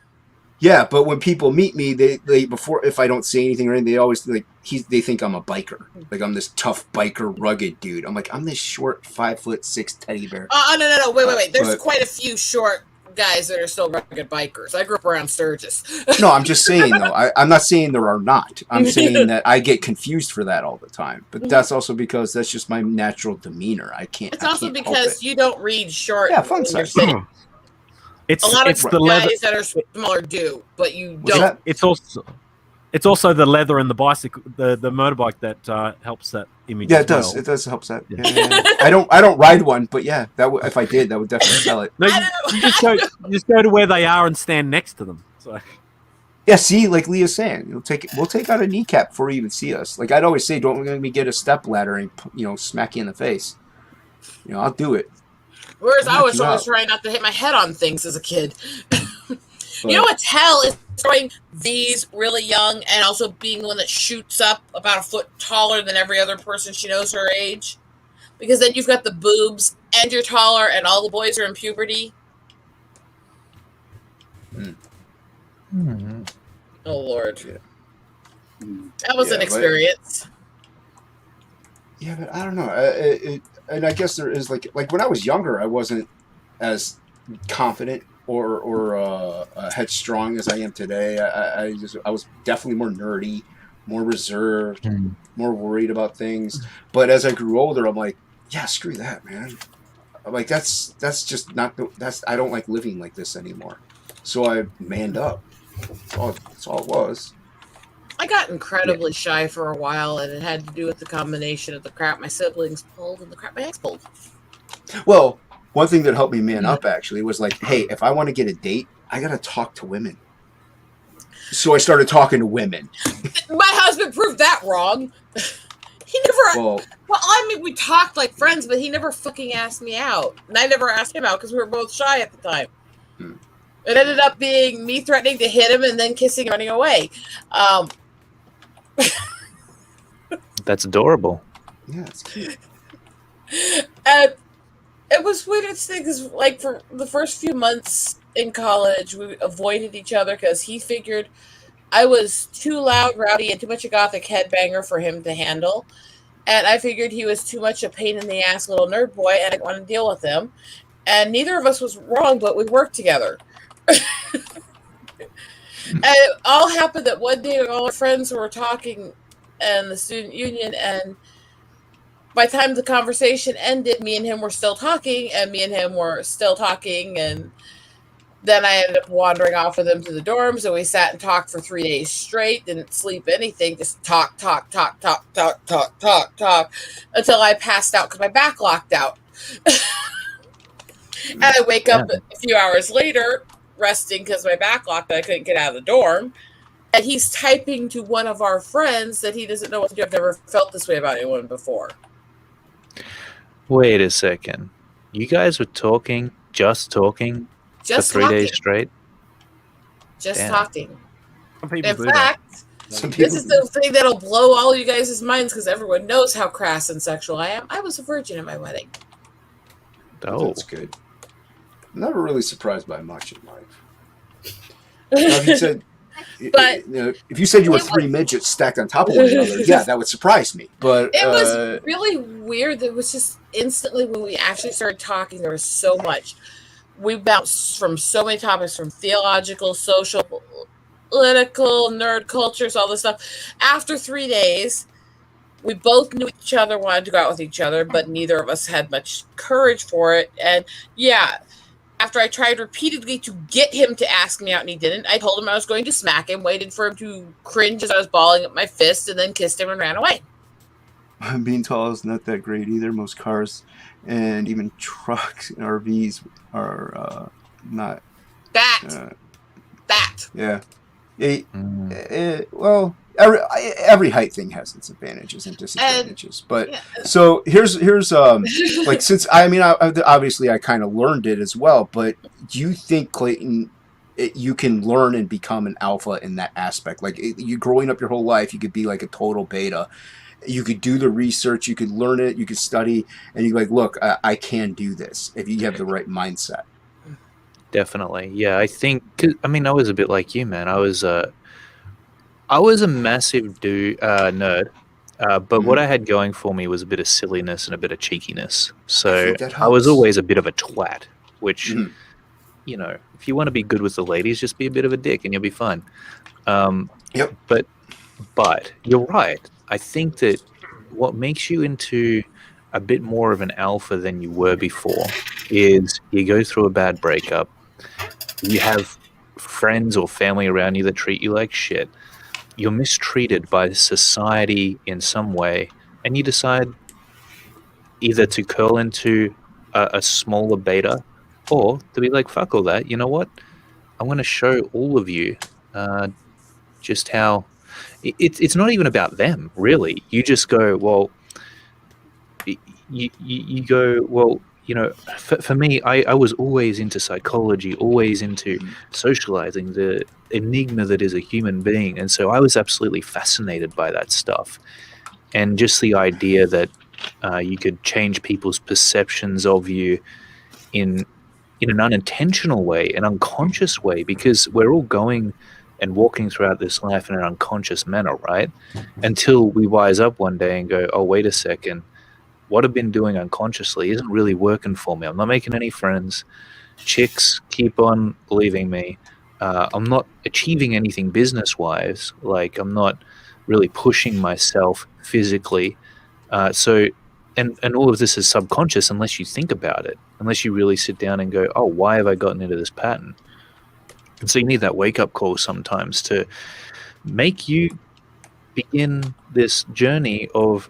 Yeah, but when people meet me, they before, if I don't say anything or anything, they always they think I'm a biker. Like, I'm this tough biker, rugged dude. I'm like, I'm this short 5'6" teddy bear. No, wait. There's quite a few short guys that are still rugged bikers. I grew up around Sturgis. No, I'm just saying though. I'm not saying there are not. I'm saying that I get confused for that all the time. But that's also because that's just my natural demeanor. I can't. It's also because you don't read short. Yeah, fun size. A lot of guys that are smaller do, but you don't. It's also the leather and the bicycle, the motorbike that helps that image. Yeah, it does. Well. It does help that. Yeah. I don't ride one, but yeah, if I did, that would definitely sell it. No, you just go to where they are and stand next to them. So. Yeah, see, like Leah's saying, we'll take out a kneecap before you even see us. Like, I'd always say, don't let me get a step ladder and smack you in the face. I'll do it. Whereas I was always trying not to hit my head on things as a kid. You know what's hell is throwing these really young and also being one that shoots up about a foot taller than every other person she knows her age. Because then you've got the boobs and you're taller and all the boys are in puberty. Oh, Lord. Yeah. That was an experience. But I don't know. And I guess there is like when I was younger, I wasn't as confident or headstrong as I am today. I was definitely more nerdy, more reserved, more worried about things. But as I grew older, I'm like, yeah, screw that, man. I'm like, that's just not I don't like living like this anymore. So I manned up. That's all it was. I got incredibly shy for a while, and it had to do with the combination of the crap my siblings pulled and the crap my ex pulled. Well, one thing that helped me man up actually was like, hey, if I want to get a date, I gotta talk to women. So I started talking to women. My husband proved that wrong. He never. Well, I mean, we talked like friends, but he never fucking asked me out, and I never asked him out because we were both shy at the time. It ended up being me threatening to hit him and then kissing and running away. That's adorable. Yeah, it's cute. And it was weirdest thing because, like, for the first few months in college, we avoided each other because he figured I was too loud, rowdy, and too much a gothic headbanger for him to handle. And I figured he was too much a pain in the ass little nerd boy, and I didn't want to deal with him. And neither of us was wrong, but we worked together. And it all happened that one day all our friends were talking in the student union, and by the time the conversation ended, me and him were still talking, and me and him were still talking, and then I ended up wandering off with him to the dorms, and we sat and talked for 3 days straight, didn't sleep anything, just talk, until I passed out because my back locked out. And I wake up a few hours later, resting because my back locked, I couldn't get out of the dorm. And he's typing to one of our friends that he doesn't know what to do. I've never felt this way about anyone before. Wait a second. You guys were talking for 3 days straight? Just talking. Some people In do fact, Some this people is the thing that'll blow all you guys' minds because everyone knows how crass and sexual I am. I was a virgin at my wedding. Oh. That's good. I'm never really surprised by much in life. Now, if you said, But if you said you were three midgets stacked on top of one another, yeah, that would surprise me. But it was really weird. It was just instantly when we actually started talking, there was so much. We bounced from so many topics, from theological, social, political, nerd cultures, all this stuff. After 3 days, we both knew each other, wanted to go out with each other, but neither of us had much courage for it. And yeah, after I tried repeatedly to get him to ask me out and he didn't, I told him I was going to smack him, waited for him to cringe as I was balling up my fist, and then kissed him and ran away. being tall is not that great either. Most cars and even trucks and RVs are not. That. Yeah. Well, every height thing has its advantages and disadvantages. So here's like, since obviously I kind of learned it as well, but do you think, Clayton, you can learn and become an alpha in that aspect? Like, you growing up your whole life, you could be like a total beta. You could do the research, you could learn it, you could study, and you're like, look, I can do this if you have the right mindset. Definitely. Yeah, I think, I was a bit like you, man. I was a massive nerd, but what I had going for me was a bit of silliness and a bit of cheekiness. So I was always a bit of a twat, which, if you want to be good with the ladies, just be a bit of a dick and you'll be fine. Yep. But you're right. I think that what makes you into a bit more of an alpha than you were before is you go through a bad breakup, you have friends or family around you that treat you like shit, you're mistreated by society in some way, and you decide either to curl into a smaller beta or to be like, fuck all that, you know what? I'm going to show all of you just how... It's not even about them, really. You just go, well... You go, well, for me, I was always into psychology, always into socializing, the enigma that is a human being. And so I was absolutely fascinated by that stuff. And just the idea that you could change people's perceptions of you in an unintentional way, an unconscious way, because we're all going and walking throughout this life in an unconscious manner, right? Until we wise up one day and go, oh, wait a second. What I've been doing unconsciously isn't really working for me. I'm not making any friends. Chicks keep on leaving me. I'm not achieving anything business-wise. Like, I'm not really pushing myself physically. And all of this is subconscious unless you think about it, unless you really sit down and go, oh, why have I gotten into this pattern? And so you need that wake-up call sometimes to make you begin this journey of,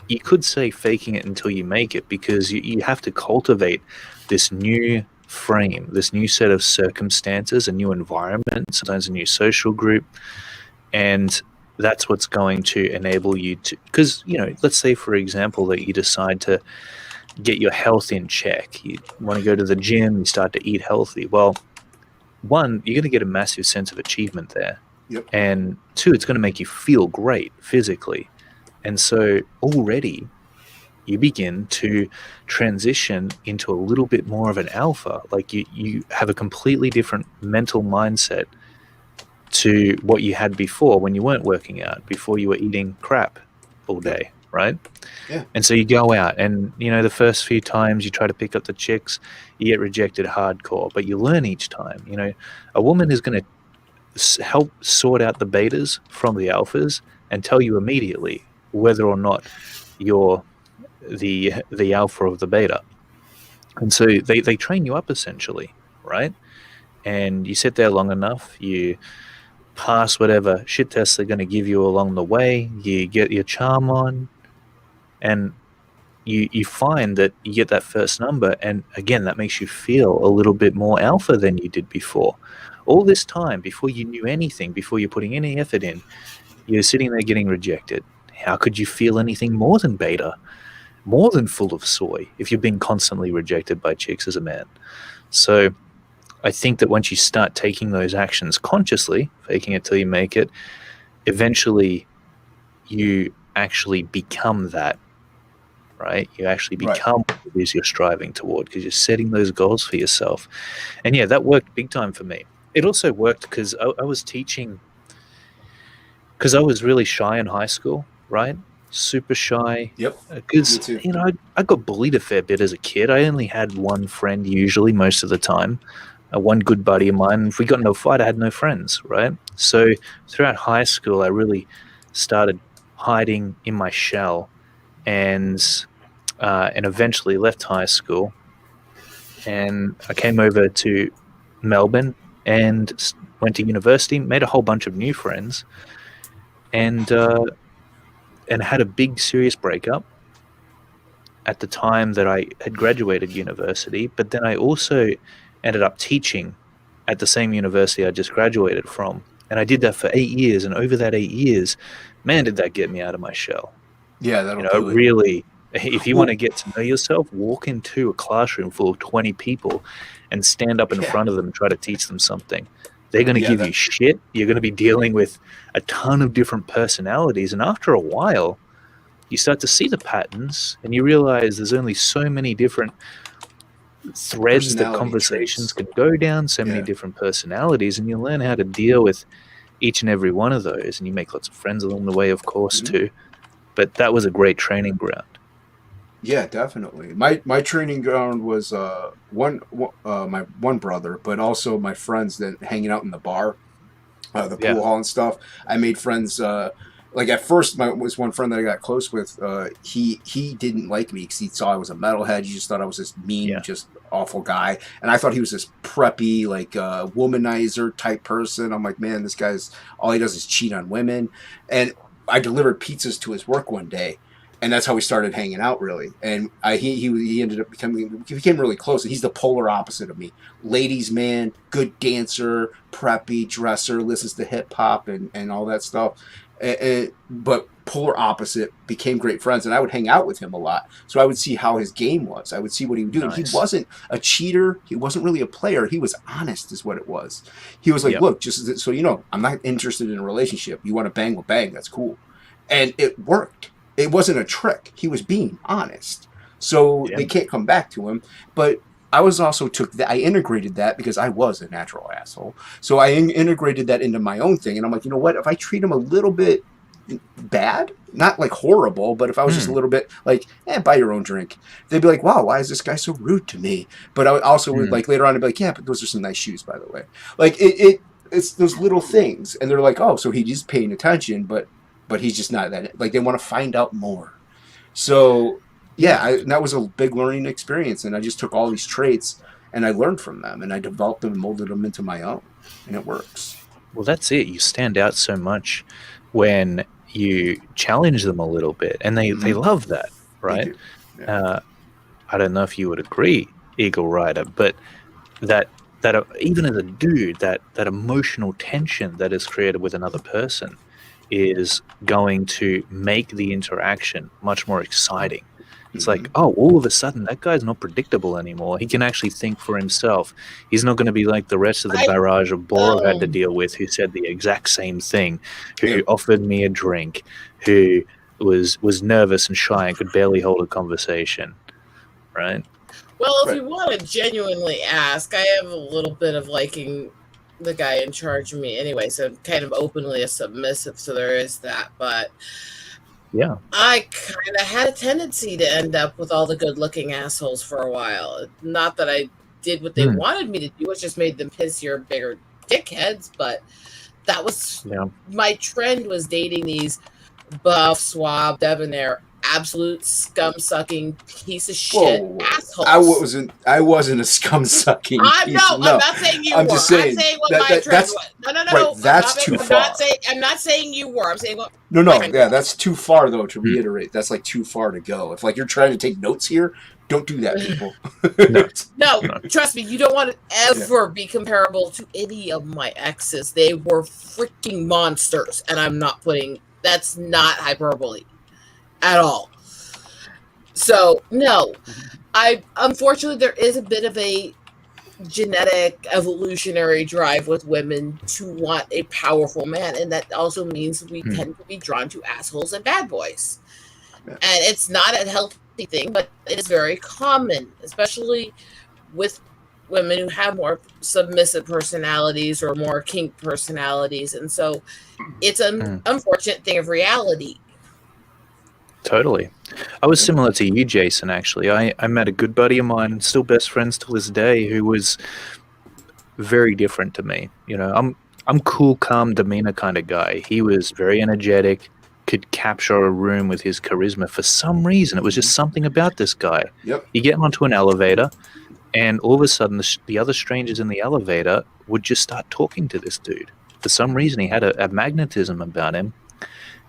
you could say, faking it until you make it, because you have to cultivate this new frame, this new set of circumstances, a new environment, sometimes a new social group, and that's what's going to enable you to, because, let's say, for example, that you decide to get your health in check. You want to go to the gym, you start to eat healthy. Well, one, you're going to get a massive sense of achievement there. Yep. And two, it's going to make you feel great physically. And so already you begin to transition into a little bit more of an alpha. Like you have a completely different mental mindset to what you had before when you weren't working out, before you were eating crap all day, right? Yeah. And so you go out and, the first few times you try to pick up the chicks, you get rejected hardcore, but you learn each time. A woman is going to help sort out the betas from the alphas and tell you immediately whether or not you're the alpha of the beta. And so they train you up essentially, right? And you sit there long enough, you pass whatever shit tests they're going to give you along the way, you get your charm on, and you find that you get that first number, and again, that makes you feel a little bit more alpha than you did before. All this time, before you knew anything, before you're putting any effort in, you're sitting there getting rejected. How could you feel anything more than beta, more than full of soy, if you're being constantly rejected by chicks as a man? So I think that once you start taking those actions consciously, faking it till you make it, eventually you actually become that, right? You actually become what it is you're striving toward, because you're setting those goals for yourself. And yeah, that worked big time for me. It also worked because I was teaching, because I was really shy in high school, right? Super shy. Yep. Because, I got bullied a fair bit as a kid. I only had one friend usually most of the time, one good buddy of mine. If we got into a fight, I had no friends, right? So throughout high school, I really started hiding in my shell, and eventually left high school, and I came over to Melbourne and went to university, made a whole bunch of new friends, and had a big serious breakup at the time that I had graduated university. But then I also ended up teaching at the same university I just graduated from, and I did that for 8 years. And over that 8 years, man, did that get me out of my shell. Yeah, that'll do it. Really, if you want to get to know yourself, walk into a classroom full of 20 people and stand up in front of them and try to teach them something. They're going to give you shit. You're going to be dealing with a ton of different personalities. And after a while, you start to see the patterns, and you realize there's only so many different threads that conversations can go down, so many different personalities, and you learn how to deal with each and every one of those. And you make lots of friends along the way, of course, too. But that was a great training ground. Yeah, definitely. My training ground was my one brother, but also my friends that hanging out in the bar, the pool hall and stuff. I made friends. Like at first, was one friend that I got close with. He didn't like me because he saw I was a metalhead. He just thought I was this mean, just awful guy, and I thought he was this preppy, like womanizer type person. I'm like, man, this guy's all he does is cheat on women. And I delivered pizzas to his work one day, and that's how we started hanging out, really. And he ended up became really close. He's the polar opposite of me. Ladies' man, good dancer, preppy, dresser, listens to hip hop and all that stuff. But polar opposite, became great friends, and I would hang out with him a lot. So I would see how his game was. I would see what he would do. Nice. He wasn't a cheater. He wasn't really a player. He was honest, is what it was. He was like, look, just so you know, I'm not interested in a relationship. You want to bang, well, bang. That's cool. And it worked. It wasn't a trick. He was being honest. So they can't come back to him. But I was also I integrated that because I was a natural asshole. So I integrated that into my own thing. And I'm like, you know what? If I treat him a little bit bad, not like horrible, but if I was just a little bit like, buy your own drink, they'd be like, wow, why is this guy so rude to me? But I also would like later on, I'd be like, yeah, but those are some nice shoes, by the way. Like it's those little things. And they're like, oh, so he's paying attention, but he's just not that. Like they want to find out more. So that was a big learning experience, and I just took all these traits and I learned from them, and I developed them and molded them into my own, and it works. Well, that's it. You stand out so much when you challenge them a little bit, and they love that, right? Yeah. I don't know if you would agree, Eagle Rider, but that even as a dude, that emotional tension that is created with another person is going to make the interaction much more exciting. It's like, oh, all of a sudden, that guy's not predictable anymore. He can actually think for himself. He's not going to be like the rest of the barrage of Bahr had to deal with, who said the exact same thing, who offered me a drink, who was nervous and shy and could barely hold a conversation, right? Well, if you want to genuinely ask, I have a little bit of liking the guy in charge of me anyway, so I'm kind of openly a submissive, so there is that. But yeah, I kind of had a tendency to end up with all the good-looking assholes for a while. Not that I did what they wanted me to do, it just made them pissier, bigger dickheads, but that was my trend, was dating these buff, suave, debonair, absolute scum-sucking piece of shit assholes. I wasn't a scum-sucking I'm piece. I'm not saying you were. I'm just saying, I'm saying what my trend was. No. Right, that's too far. I'm not saying you were. I'm saying what. No, that's too far though. To reiterate, that's like too far to go. If like you're trying to take notes here, don't do that, people. No, trust me, you don't want to ever be comparable to any of my exes. They were freaking monsters, and I'm not putting. That's not hyperbole at all. So no, unfortunately there is a bit of a genetic evolutionary drive with women to want a powerful man, and that also means we tend to be drawn to assholes and bad boys. And it's not a healthy thing, but it is very common, especially with women who have more submissive personalities or more kink personalities, and so it's an unfortunate thing of reality. Totally. I was similar to you, Jason, actually. I met a good buddy of mine, still best friends to this day, who was very different to me. You know, I'm cool, calm demeanor kind of guy. He was very energetic, could capture a room with his charisma for some reason. It was just something about this guy. Yep. You get onto an elevator, and all of a sudden the other strangers in the elevator would just start talking to this dude. For some reason, he had a magnetism about him.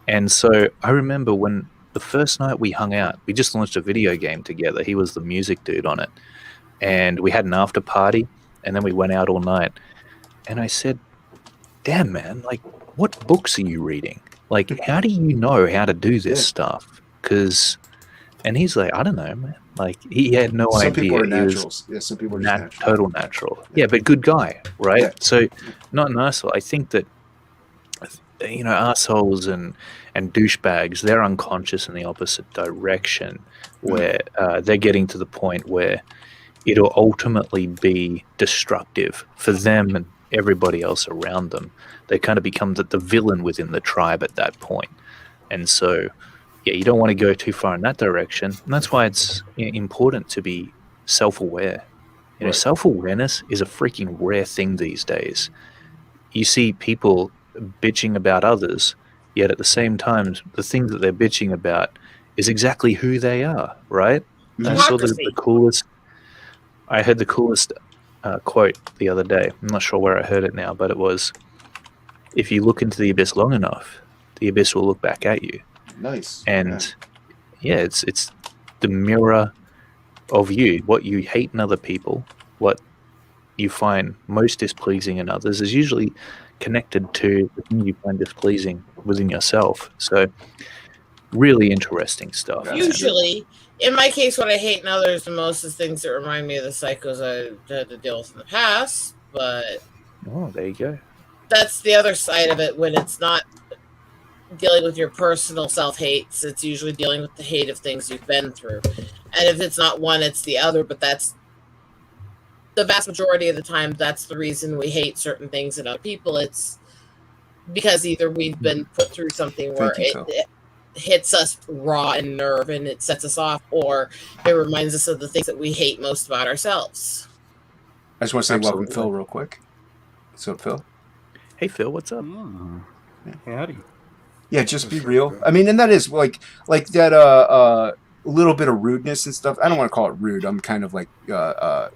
And so I remember when the first night we hung out, we just launched a video game together. He was the music dude on it. And we had an after party, and then we went out all night. And I said, damn, man, like, what books are you reading? Like, how do you know how to do this stuff? And he's like, I don't know, man. Like, he had no idea. Some people are naturals. Some people are just natural. Total natural. Yeah, but good guy, right? Yeah. So, not an asshole. I think that, you know, assholes and douchebags, they're unconscious in the opposite direction, where they're getting to the point where it'll ultimately be destructive for them and everybody else around them. They kind of become the villain within the tribe at that point. And so, yeah, you don't want to go too far in that direction. And that's why it's important to be self-aware. You know, self-awareness is a freaking rare thing these days. You see people bitching about others, yet at the same time, the thing that they're bitching about is exactly who they are, right? I saw the coolest. I heard the coolest quote the other day. I'm not sure where I heard it now, but it was, if you look into the abyss long enough, the abyss will look back at you. Nice. And it's the mirror of you. What you hate in other people, what you find most displeasing in others, is usually connected to the thing you find displeasing within yourself. So really interesting stuff. Usually, in my case, what I hate in others the most is things that remind me of the psychos I had to deal with in the past. But there you go. That's the other side of it. When it's not dealing with your personal self-hates, it's usually dealing with the hate of things you've been through. And if it's not one, it's the other. But that's the vast majority of the time, that's the reason we hate certain things in other people. It's because either we've been put through something where it hits us raw in nerve and it sets us off, or it reminds us of the things that we hate most about ourselves. I just want to say welcome, Phil, real quick. What's up, Phil? Hey, Phil, what's up? Howdy. Yeah, just be real. I mean, and that is like that. little bit of rudeness and stuff. I don't want to call it rude. I'm kind of like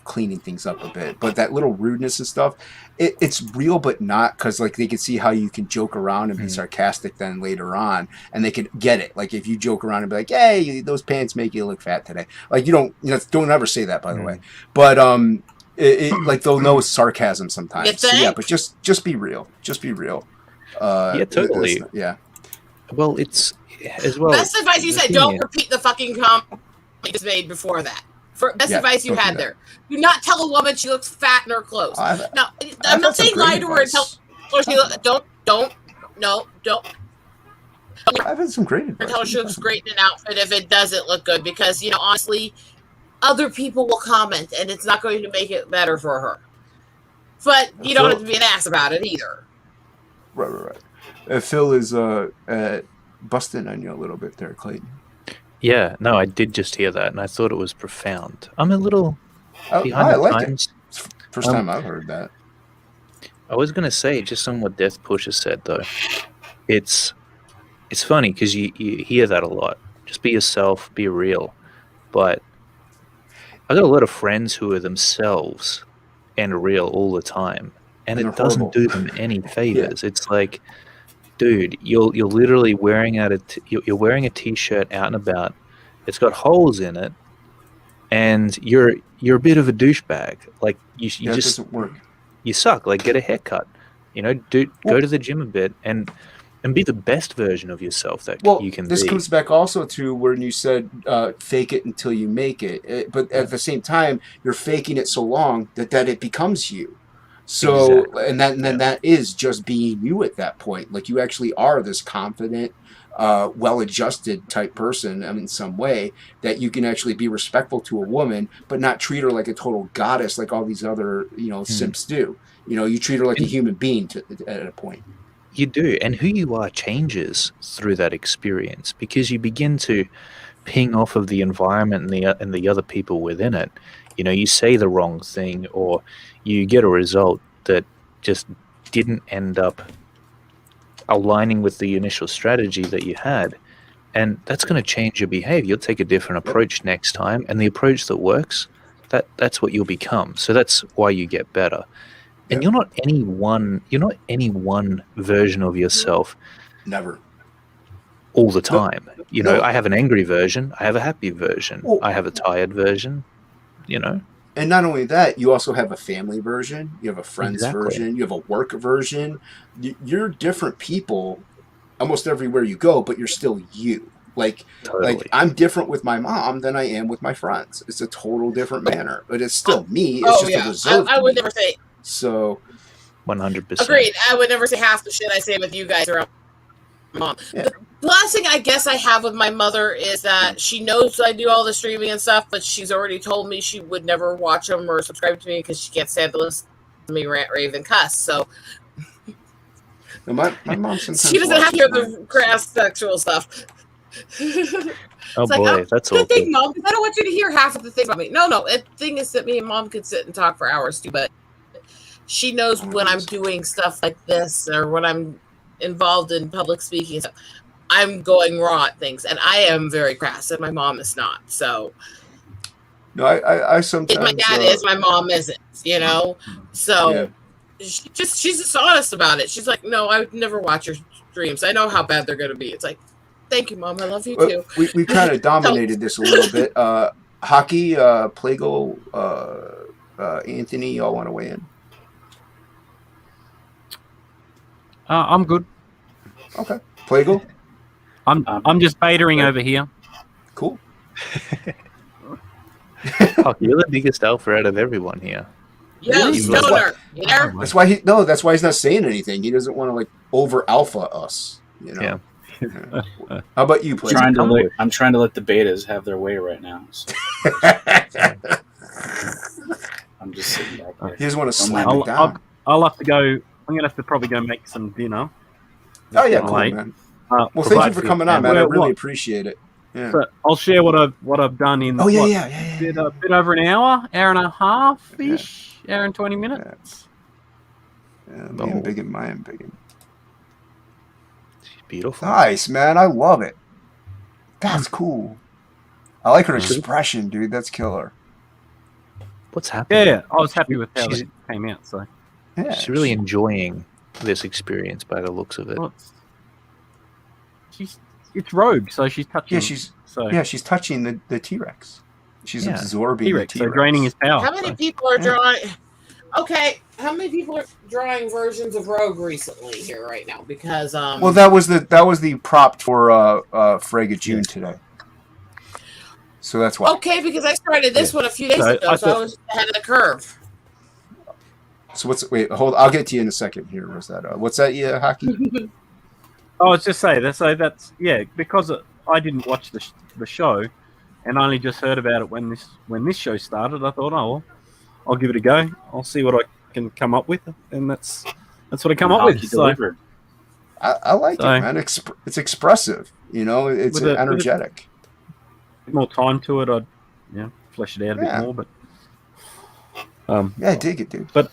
cleaning things up a bit. But that little rudeness and stuff, it's real, but not, because like they can see how you can joke around and be sarcastic then later on, and they can get it. Like if you joke around and be like, "Hey, those pants make you look fat today," like don't ever say that, by the way. But like they'll know it's sarcasm sometimes. So, yeah, but just be real. Just be real. Yeah, totally. Yeah. Well, it's as well. Best advice you said: don't repeat the fucking comment you just made before that. Best advice you had there: do not tell a woman she looks fat in her clothes. Now, I'm not saying lie to her and tell her she don't. I've had some great advice. Tell her she looks great in an outfit if it doesn't look good, because honestly, other people will comment and it's not going to make it better for her. But you don't have to be an ass about it either. Right. Phil is busting on you a little bit there, Clayton. Yeah, no, I did just hear that, and I thought it was profound. I'm a little behind the times. First time I've heard that. I was going to say, just on what Death Pusher said, though, it's funny because you hear that a lot. Just be yourself, be real. But I got a lot of friends who are themselves and real all the time, and it doesn't do them any favors. It's like, dude, you're literally wearing you're wearing a t-shirt out and about. It's got holes in it, and you're a bit of a douchebag. Like you just doesn't work. You suck. Like get a haircut. Go to the gym a bit and be the best version of yourself that you can be. This comes back also to when you said fake it until you make it. But at the same time, you're faking it so long that it becomes you. So, exactly. and then that is just being you at that point. Like you actually are this confident, well-adjusted type person in some way that you can actually be respectful to a woman, but not treat her like a total goddess like all these other, simps do. You treat her like a human being at a point. You do, and who you are changes through that experience because you begin to ping off of the environment and the other people within it. You say the wrong thing, or you get a result that just didn't end up aligning with the initial strategy that you had, and that's going to change your behavior. You'll take a different approach next time, and the approach that works, that's what you'll become. So that's why you get better. And you're not any one version of yourself. Never. All the time. I have an angry version. I have a happy version. I have a tired version. And not only that, you also have a family version. You have a friends version. You have a work version. You're different people almost everywhere you go, but you're still you. Like I'm different with my mom than I am with my friends. It's a total different manner, but it's still me. It's just a reserve. I would never say. So, 100%. Agreed. I would never say half the shit I say with you guys around mom. Yeah. The blessing I guess I have with my mother is that she knows I do all the streaming and stuff, but she's already told me she would never watch them or subscribe to me because she can't stand to listen to me rant, rave, and cuss. So my mom sometimes she doesn't have to hear the crass sexual stuff. Oh boy, that's all. Good thing, Mom. I don't want you to hear half of the things about me. No. The thing is that me and Mom could sit and talk for hours too, but she knows when I'm doing stuff like this or when I'm involved in public speaking, I'm going raw at things, and I am very crass, and my mom is not. So, no, I sometimes my dad is, my mom isn't. So she's just honest about it. She's like, no, I would never watch your streams. I know how bad they're going to be. It's like, thank you, Mom. I love you too. We kind of dominated this a little bit. Hockey, Plegel, Anthony, y'all want to weigh in? I'm good. Okay, Plegel. I'm just batering over here. Cool. Oh, you're the biggest alpha out of everyone here. Yes, that's why that's why he's not saying anything. He doesn't want to over alpha us. Yeah. How about you, Plegel? I'm trying to let the betas have their way right now. So. I'm just sitting back there. He doesn't want to slam it down. I'll have to go. I'm gonna have to probably go make some dinner. Oh yeah, cool, man. Well, thank you for coming on, man. I really appreciate it. Yeah. So I'll share what I've done in. Oh yeah. A bit over an hour and a half ish, hour and 20 minutes. Yeah, me and Biggin, my and Biggin. Beautiful. Nice, man. I love it. That's cool. I like her expression, dude. That's killer. What's happening? Yeah, I was happy with how it came out. So Yeah, She's really enjoying this experience by the looks of it. well, it's rogue, so she's touching. She's touching the T-Rex. She's absorbing T-Rex, the T-Rex. so draining his power. How many people are drawing? Okay, how many people are drawing versions of Rogue recently here right now? Because well, that was the prop for Frega June today. So that's why. Okay, because I started this one a few days ago, so I was ahead of the curve. So hold. I'll get to you in a second here. What's that? What's that? Yeah, hockey. I was just saying that's because I didn't watch the show, and I only just heard about it when this show started. I thought, oh well, I'll give it a go. I'll see what I can come up with, and that's what I come up with. So, I like it, man. It's expressive. You know, it's energetic. Bit more time to it, I'd flesh it out a bit more. But I dig it, dude. But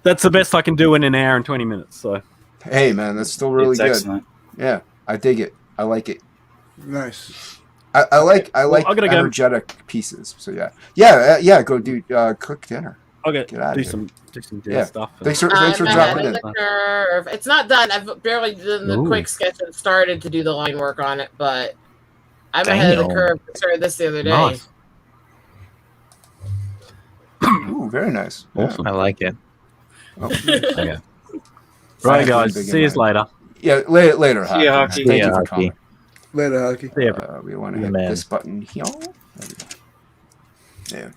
that's the best I can do in an hour and 20 minutes. So hey, man, that's still really good. Excellent. Yeah, I dig it. I like it. Nice. I like energetic pieces. So yeah. Go do cook dinner. Okay, get out do of here. some dinner stuff. Thanks for dropping in. Curve. It's not done. I've barely done the quick sketch and started to do the line work on it, but I'm ahead of the curve. I started this the other day. Nice. Ooh, very nice. Awesome. I like it. Okay. Right, guys. See you later. Yeah, later. See you, Hockey. Thank you for calling. Later, Hockey. We want to hit this button here. Yeah.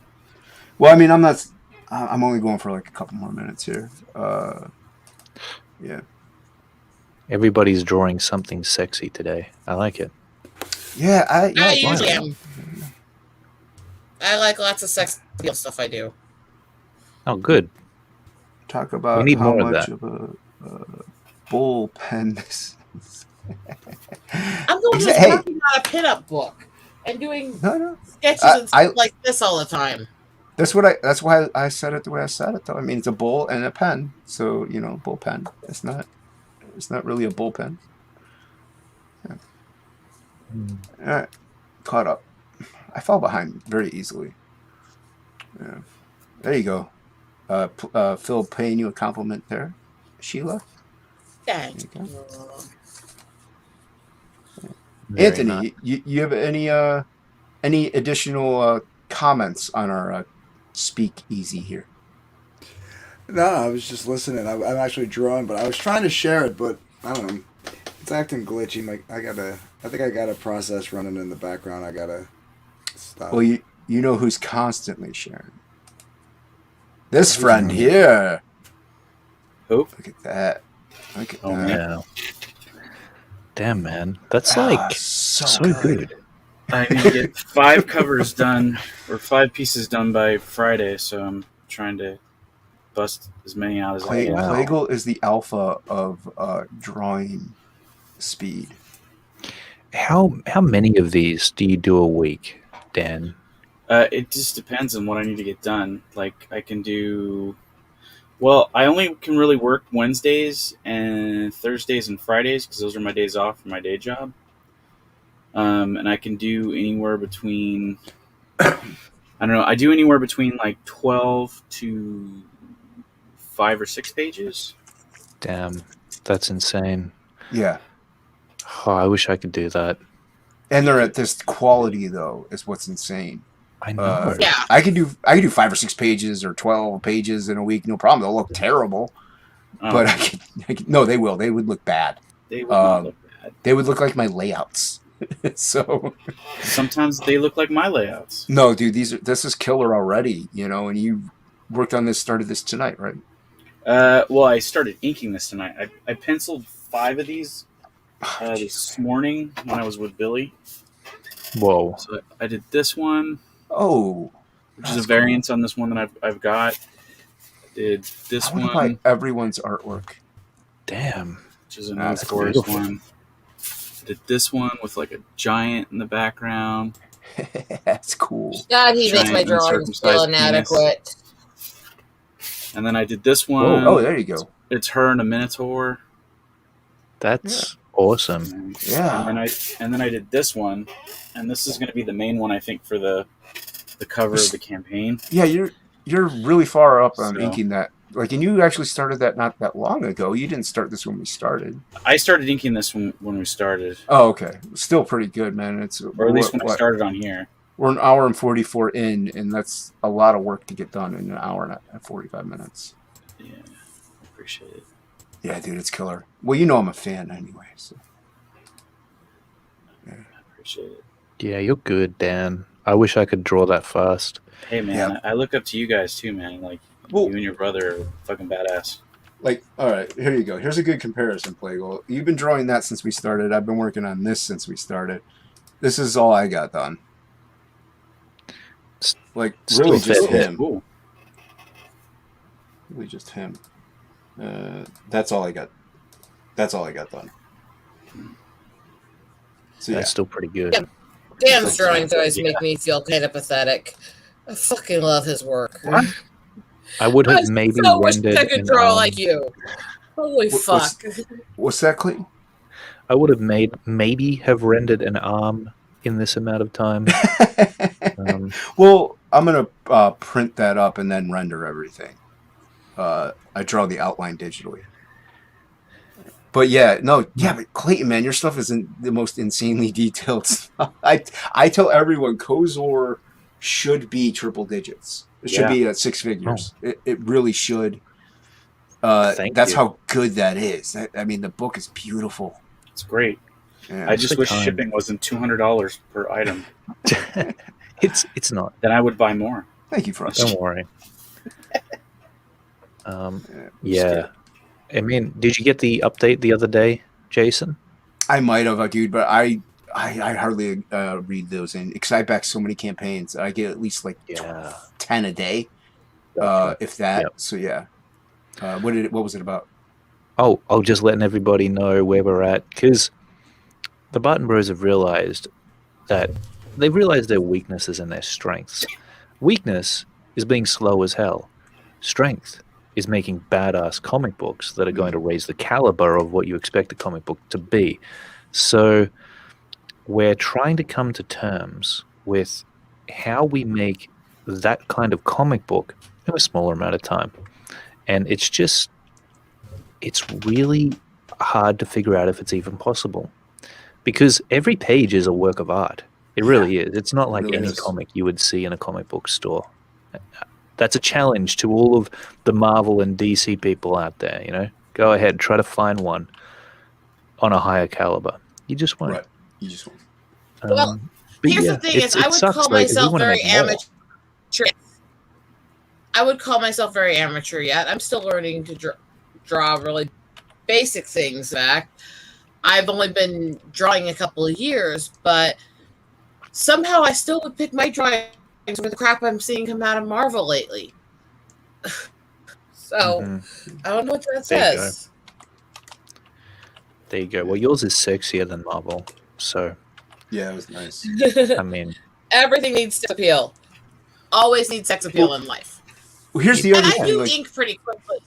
Well, I mean, I'm only going for like a couple more minutes here. Yeah. Everybody's drawing something sexy today. I like it. Yeah, I usually am. I like lots of sex appeal stuff. I do. Oh, good. Talk about we need how more much of a bullpen this is. I'm going to working on a pinup book and doing sketches and stuff like this all the time. That's why I said it the way I said it, though. I mean, it's a bull and a pen, so bullpen. It's not really a bullpen. Yeah. All right, caught up. I fell behind very easily. Yeah. There you go. Phil paying you a compliment there, Sheila. Thank you. Anthony, nice. you have any additional comments on our speak easy here? No, I was just listening. I'm actually drawing, but I was trying to share it, but I don't know. It's acting glitchy. I think I got a process running in the background. I gotta stop. Well, you know who's constantly sharing? This friend here. Who? Look at that. Look at that. Yeah. Damn, man, that's like so good. I need to get 5 covers done or 5 pieces done by Friday, so I'm trying to bust as many out as I can. Plegel is the alpha of drawing speed. How many of these do you do a week, Dan? It just depends on what I need to get done. Like I can do. Well, I only can really work Wednesdays and Thursdays and Fridays because those are my days off from my day job. And I can do anywhere between, I don't know, I do anywhere between like 12 to 5 or 6 pages. Damn, that's insane. Yeah. Oh, I wish I could do that. And they're at this quality, though, is what's insane. I know. Yeah. I can do 5 or 6 pages or 12 pages in a week, no problem. They'll look terrible, but I can. No, they will. They would look bad. They would not look bad. They would look like my layouts. So sometimes they look like my layouts. No, dude, this is killer already. And you started this tonight, right? Well, I started inking this tonight. I penciled 5 of these this morning when I was with Billy. Whoa! So I did this one. Oh, which is a variance on this one that I've got. I did this one. Buy everyone's artwork. Damn, which is a new forest one. I did this one with like a giant in the background. That's cool. God, he makes my drawings feel inadequate. And then I did this one. Oh, there you go. It's her and a minotaur. That's Awesome. Yeah. And then I did this one, and this is going to be the main one I think for the cover of the campaign. Yeah, you're really far up on So- inking that. Like, and you actually started that not that long ago. You didn't start this when we started. I started inking this when we started, Oh, okay. Still pretty good, man. It's or at least when I started on here. We're an hour and 44 in, and that's a lot of work to get done in an hour and 45 minutes. Yeah, I appreciate it. Yeah, dude, it's killer. Well, you know I'm a fan anyway. So. I appreciate it. Yeah, you're good, Dan. I wish I could draw that fast. Hey, man, I look up to you guys too, man. Like, you and your brother are fucking badass. Like, all right, here you go. Here's a good comparison, Plegel. You've been drawing that since we started. I've been working on this since we started. This is all I got done. Like, really just him. Cool. Really just him. That's all I got. That's all I got done. So, That's still pretty good. Yeah. Dan's drawings always make me feel kind of pathetic. I fucking love his work. What? I would have maybe so wish rendered I could an draw arm. like you. Holy fuck. What's that, Clayton? I would have maybe have rendered an arm in this amount of time. Well, I'm going to print that up and then render everything. I draw the outline digitally. But but Clayton, man, your stuff isn't the most insanely detailed stuff. I tell everyone Kozor should be triple digits. It should be at 6 figures. Oh. It really should. That's how good that is. I mean, the book is beautiful. It's great. Yeah, I just wish shipping wasn't $200 per item. It's not. Then I would buy more. Thank you, Frost. Don't worry. Yeah. I mean, did you get the update the other day, Jason? I might have, dude, but I hardly read those in because I back so many campaigns. I get at least 10 a day, if that. Yep. So yeah. What was it about? Oh, just letting everybody know where we're at, because the Barton Bros have realized that they've realized their weaknesses and their strengths. Weakness is being slow as hell. Strength is making badass comic books that are going to raise the caliber of what you expect a comic book to be. So we're trying to come to terms with how we make that kind of comic book in a smaller amount of time. And it's really hard to figure out if it's even possible, because every page is a work of art. It really is. It's not like any comic you would see in a comic book store. That's a challenge to all of the Marvel and DC people out there. You know, go ahead, try to find one on a higher caliber. You just won't. Right. You just won't. Well, here's the thing: is I would call myself very amateur. I would call myself very amateur yet. I'm still learning to draw really basic things back. I've only been drawing a couple of years, but somehow I still would pick my drawings over the crap I'm seeing come out of Marvel lately. So, I don't know what that says. There you go. Well, yours is sexier than Marvel, so... Yeah, it was nice. I mean... Everything needs sex appeal. Always needs sex appeal in life. Well, here's the other thing. I do ink pretty quickly.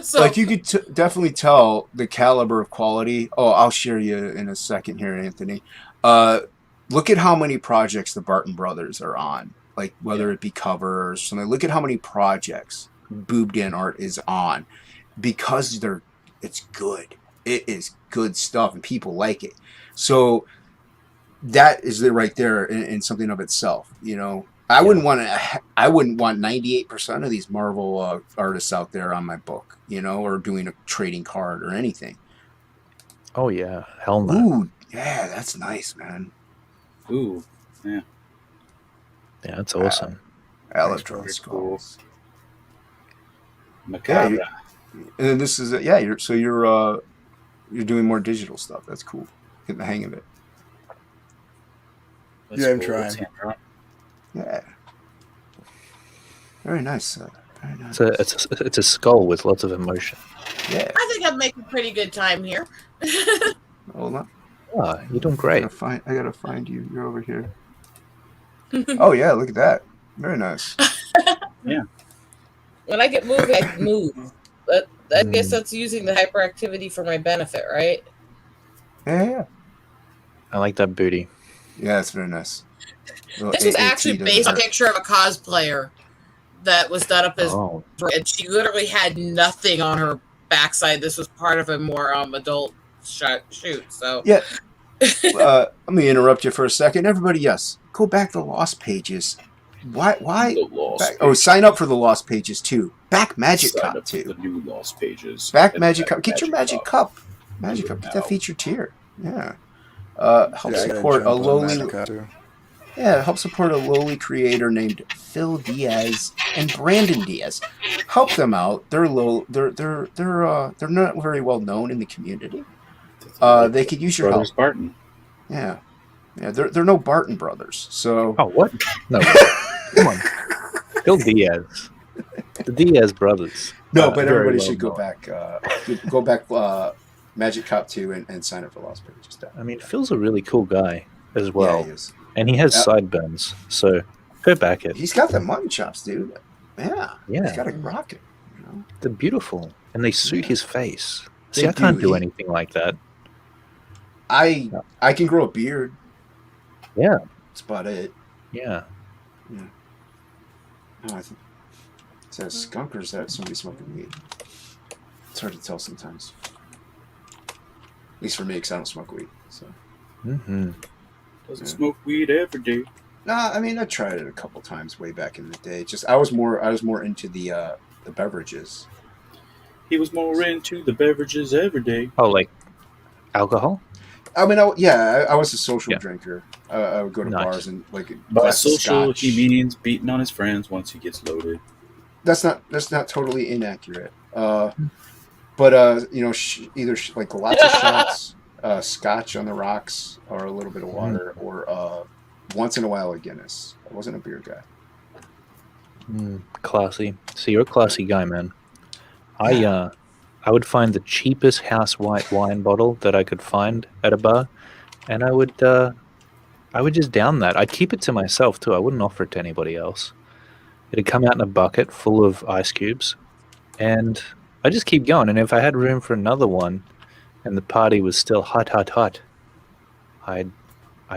So, like, you could definitely tell the caliber of quality. Oh, I'll share you in a second here, Anthony. Look at how many projects the Barton brothers are on. Like, whether it be cover or something. Look at how many projects Boobdan Art is on. Because it's good. It is good stuff, and people like it. So, that is right there in something of itself, you know. I wouldn't want 98% of these Marvel artists out there on my book, you know, or doing a trading card or anything. Oh yeah, hell no. Ooh, yeah, that's nice, man. Ooh, yeah, that's awesome. Electron skulls. Macabre. Yeah, and then this is you're doing more digital stuff. That's cool. Getting the hang of it. That's I'm cool. trying. Yeah. Very nice. Very nice. It's a skull with lots of emotion. Yeah. I think I'm making pretty good time here. Hold on. Oh, you're doing great. I gotta find you. You're over here. Oh yeah, look at that. Very nice. Yeah. When I get moving, I move. But I guess that's using the hyperactivity for my benefit, right? Yeah. I like that booty. Yeah, it's very nice. This was actually based on a picture of a cosplayer that was done up as, and she literally had nothing on her backside. This was part of a more adult shoot. So yeah. Let me interrupt you for a second. Everybody, yes, go back to the Lost Pages. Why? Sign up for the Lost Pages too. Back Magic Cup too. The new Lost Pages. Back Magic Cup. Get your Magic Cup. Magic Cup. Get that featured tier. Yeah. Help support a lowly. Yeah, help support a lowly creator named Phil Diaz and Brandon Diaz. Help them out. They're low. They're not very well known in the community. They could use your help. Barton. Yeah. They're no Barton brothers. So. Oh, what? No. Come on. Phil Diaz. The Diaz brothers. No, but everybody should go back. Go back. Magic Cup 2 and sign up for Lost Pages. I mean, Phil's a really cool guy as well. Yeah, he is. And he has sideburns, so go back it. He's got the mutton chops, dude. Yeah. Yeah. He's got a rocket. You know? They're beautiful, and they suit his face. See, I can't do anything like that. I can grow a beard. Yeah. That's about it. Yeah. Yeah. Oh, I think is that a skunk or is that somebody smoking weed? It's hard to tell sometimes. At least for me, because I don't smoke weed. So. Doesn't smoke weed every day. Nah, I mean I tried it a couple times way back in the day. Just I was more into the beverages. He was more into the beverages every day. Oh, like alcohol? I mean, I was a social drinker. I would go to bars and like by social he means beating on his friends once he gets loaded. That's not totally inaccurate. But you know, either like lots of shots, scotch on the rocks, or a little bit of water, or once in a while a Guinness. I wasn't a beer guy. Classy. So you're a classy guy, man. I would find the cheapest house white wine bottle that I could find at a bar, and I would just down that. I'd keep it to myself too. I wouldn't offer it to anybody else. It'd come out in a bucket full of ice cubes, and I just keep going. And if I had room for another one, and the party was still hot, I'd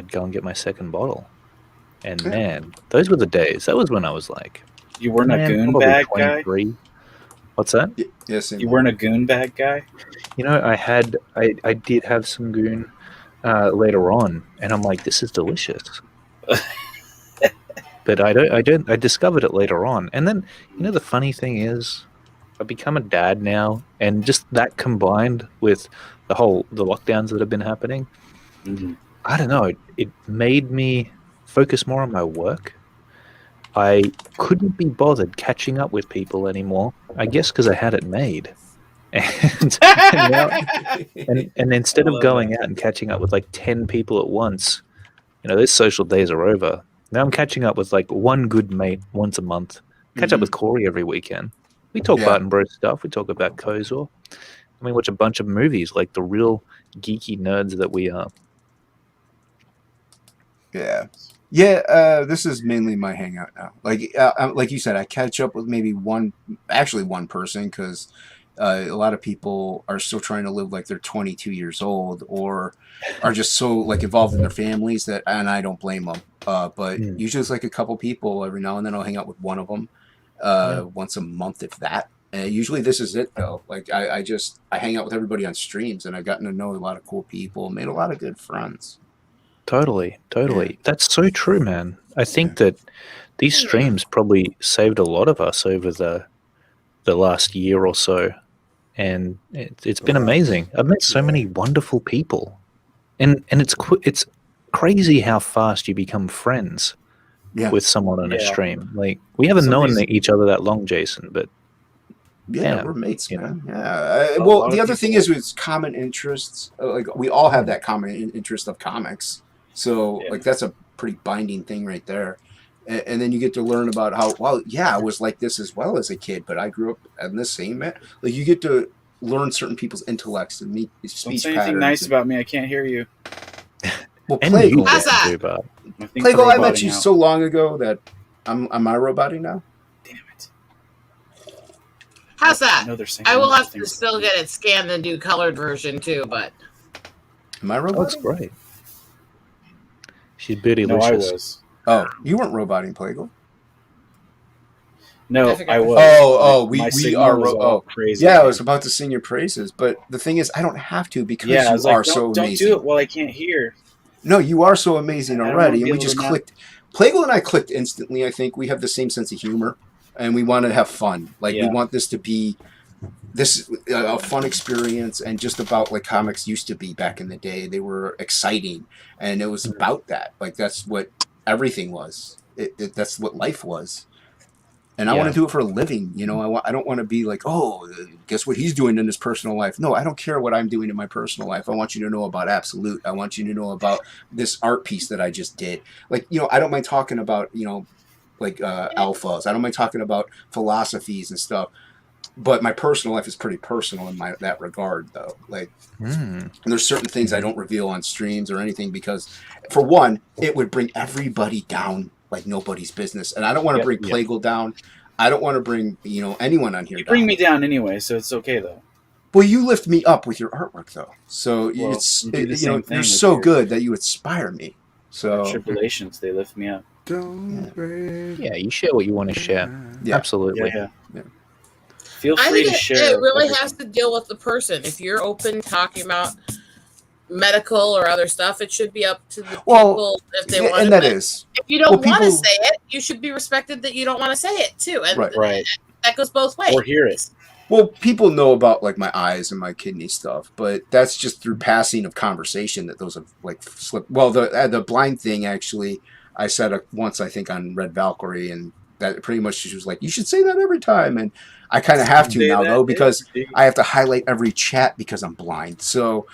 go and get my second bottle. And man, those were the days. That was when I was like, you weren't a goon bag guy. What's that? Yes, you weren't a goon bag guy. You know, I did have some goon later on, and I'm like, this is delicious. But I discovered it later on, and then you know the funny thing is, I've become a dad now, and just that combined with the lockdowns that have been happening, I don't know. It made me focus more on my work. I couldn't be bothered catching up with people anymore. I guess because I had it made, and instead of going out and catching up with like 10 people at once, you know, those social days are over. Now I'm catching up with like one good mate once a month. Catch up with Corey every weekend. We talk Barton Bro stuff. We talk about Kozor. And we watch a bunch of movies like the real geeky nerds that we are. Yeah. This is mainly my hangout now. Like you said, I catch up with maybe one person because a lot of people are still trying to live like they're 22 years old or are just so like involved in their families and I don't blame them. But usually it's like a couple people every now and then I'll hang out with one of them once a month, if that. Usually this is it though. Like I hang out with everybody on streams and I've gotten to know a lot of cool people, made a lot of good friends. Totally. Yeah. That's so true, man. I think that these streams probably saved a lot of us over the last year or so, and it's been amazing. I've met so many wonderful people, and it's crazy how fast you become friends with someone on a stream. Like we haven't known each other that long, Jason, but we're mates, man. Yeah. Well, the other thing is with common interests. Like we all have that common interest of comics. So like that's a pretty binding thing right there. And then you get to learn about how, I was like this as well as a kid, but I grew up in the same man. Like you get to learn certain people's intellects and meet speech patterns. Don't say anything nice about me. I can't hear you. Well, Plegel. Plegel, I met you so long ago that am I roboting now? Damn it. How's that? I will have to still get it scanned and do colored version too, but Am I That looks roboting? great. She's beauty No, I licious. was. Oh, you weren't roboting, Plegel. No, I forgot. I was. We signal are. was all crazy. Yeah, I again. was about to sing your praises, but the thing is, I don't have to because Yeah, I you was like, are so don't amazing. do it while I can't hear. No, you are so amazing I don't already, wanna and be we able just to not- clicked. Plegel and I clicked instantly. I think we have the same sense of humor, and we want to have fun. Like we Yeah. want this to be a fun experience, and just about like comics used to be back in the day. They were exciting, and it was about that. Like that's what everything was. That's what life was. And I want Yeah. to do it for a living. You know, I don't want to be like, oh, guess what he's doing in his personal life. No, I don't care what I'm doing in my personal life. I want you to know about Absolute. I want you to know about this art piece that I just did. Like, you know, I don't mind talking about, you know, like alphas. I don't mind talking about philosophies and stuff. But my personal life is pretty personal in that regard, though. Like, there's certain things I don't reveal on streams or anything because, for one, it would bring everybody down like nobody's business, and I don't want to bring Plegel down. I don't want to bring anyone on here. You bring me down anyway, so it's okay though. Well, you lift me up with your artwork, though. So Well, you're so good that you inspire me. So tribulations, they lift me up. Yeah, you share what you want to share. Yeah. Absolutely. Yeah. Feel free I think to share. it really everything. has to deal with the person. If you're open talking about medical or other stuff, it should be up to the people if they want to. And that is. If you don't want to say it, you should be respected that you don't want to say it too. And right. That goes both ways. Or hear it. Well, people know about like my eyes and my kidney stuff, but that's just through passing of conversation that those have like slipped. Well, the blind thing actually, I said once I think on Red Valkyrie, and that pretty much she was like, you should say that every time, and I kind of have to now though because I have to highlight every chat because I'm blind. So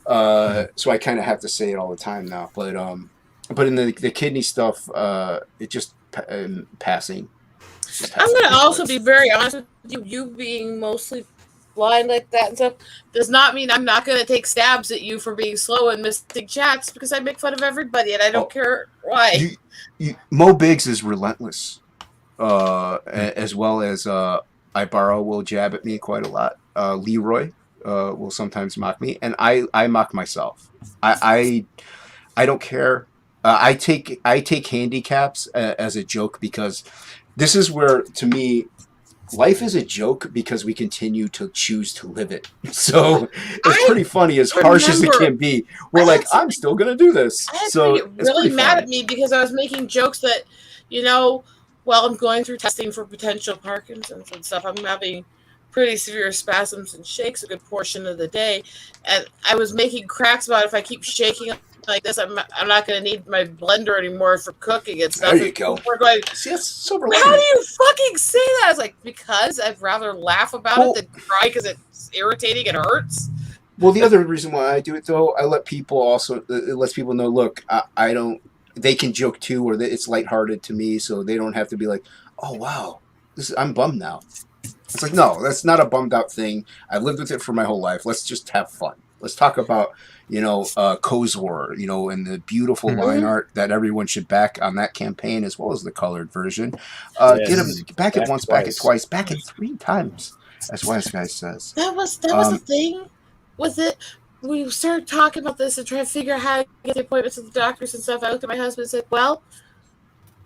I kind of have to say it all the time now. But in the kidney stuff, it just passing. I'm going to also be very honest with you. You being mostly blind like that and stuff does not mean I'm not going to take stabs at you for being slow and missing chats because I make fun of everybody and I don't care why. Mo Biggs is relentless, as well as Ibarra will jab at me quite a lot. Leroy will sometimes mock me, and I mock myself. I don't care. I take handicaps as a joke because this is where, to me, life is a joke because we continue to choose to live it. So it's pretty funny, as harsh as it can be. We're like, I'm still going to do this. I had So to get really mad at me because I was making jokes that, while I'm going through testing for potential Parkinson's and stuff, I'm having pretty severe spasms and shakes a good portion of the day. And I was making cracks about if I keep shaking like this, I'm not going to need my blender anymore for cooking and stuff. There you go. We're going, see, that's silver how do you fucking say that? I was like, because I'd rather laugh about it than cry because it's irritating and hurts. Well, the other reason why I do it, though, I let people also, it lets people know, look, I don't, they can joke too, or it's lighthearted to me, so they don't have to be like, oh, wow, I'm bummed now. It's like, no, that's not a bummed out thing. I've lived with it for my whole life. Let's just have fun. Let's talk about, Kozor, and the beautiful line art that everyone should back on that campaign, as well as the colored version. Get them back it once, back it twice, back it 3 times, as Wise Guy says. That was the thing with it. We started talking about this and trying to figure out how to get the appointments with the doctors and stuff. I looked at my husband and said, well,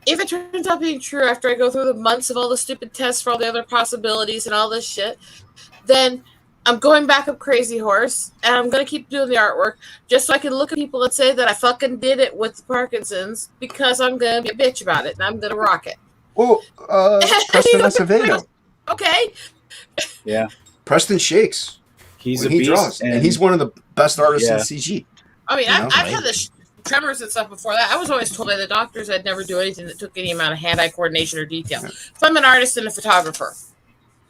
if it turns out being true after I go through the months of all the stupid tests for all the other possibilities and all this shit, then I'm going back up Crazy Horse and I'm going to keep doing the artwork just so I can look at people and say that I fucking did it with Parkinson's because I'm going to be a bitch about it and I'm going to rock it. Well, Preston Acevedo. Okay. Yeah. Preston shakes. He draws, and he's one of the best artists in CG. I mean, I've had the tremors and stuff before that. I was always told by the doctors I'd never do anything that took any amount of hand-eye coordination or detail. So I'm an artist and a photographer.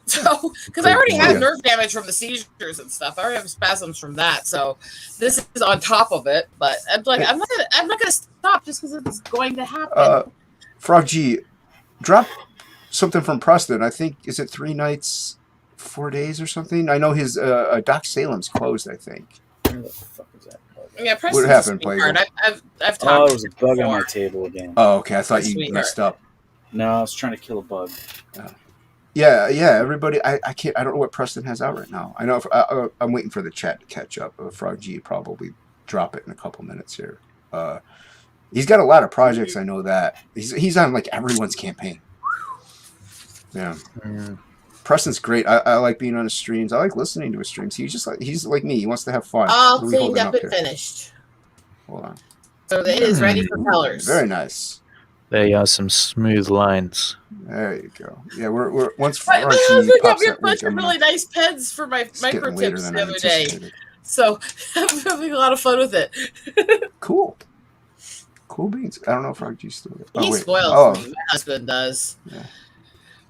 So, because I already had nerve damage from the seizures and stuff. I already have spasms from that. So this is on top of it. But I'm like, I'm not gonna stop just because it's going to happen. Frog G, drop something from Preston. I think, is it 3 nights, 4 days or something? I know his Doc Salem's closed, I think. Where the fuck is that? Yeah, Preston's what happened, Plegel? I've talked. Oh, there was a bug on my table again. Oh, okay. I thought you messed up. No, I was trying to kill a bug. Yeah. Everybody, I can't. I don't know what Preston has out right now. I know. I'm waiting for the chat to catch up. Frog G probably drop it in a couple minutes here. He's got a lot of projects. I know that he's on like everyone's campaign. Yeah. Preston's great. I like being on his streams. I like listening to his streams. He's like me. He wants to have fun. All cleaned up and finished. Hold on. So it is ready for colors. Very nice. There are some smooth lines. There you go. Yeah, we're once My Archie husband got pops me a that bunch week, of really nice pens for my micro tips the other day. So I'm having a lot of fun with it. Cool. Cool beans. I don't know if Archie's still there. He spoils me. My husband does. Yeah.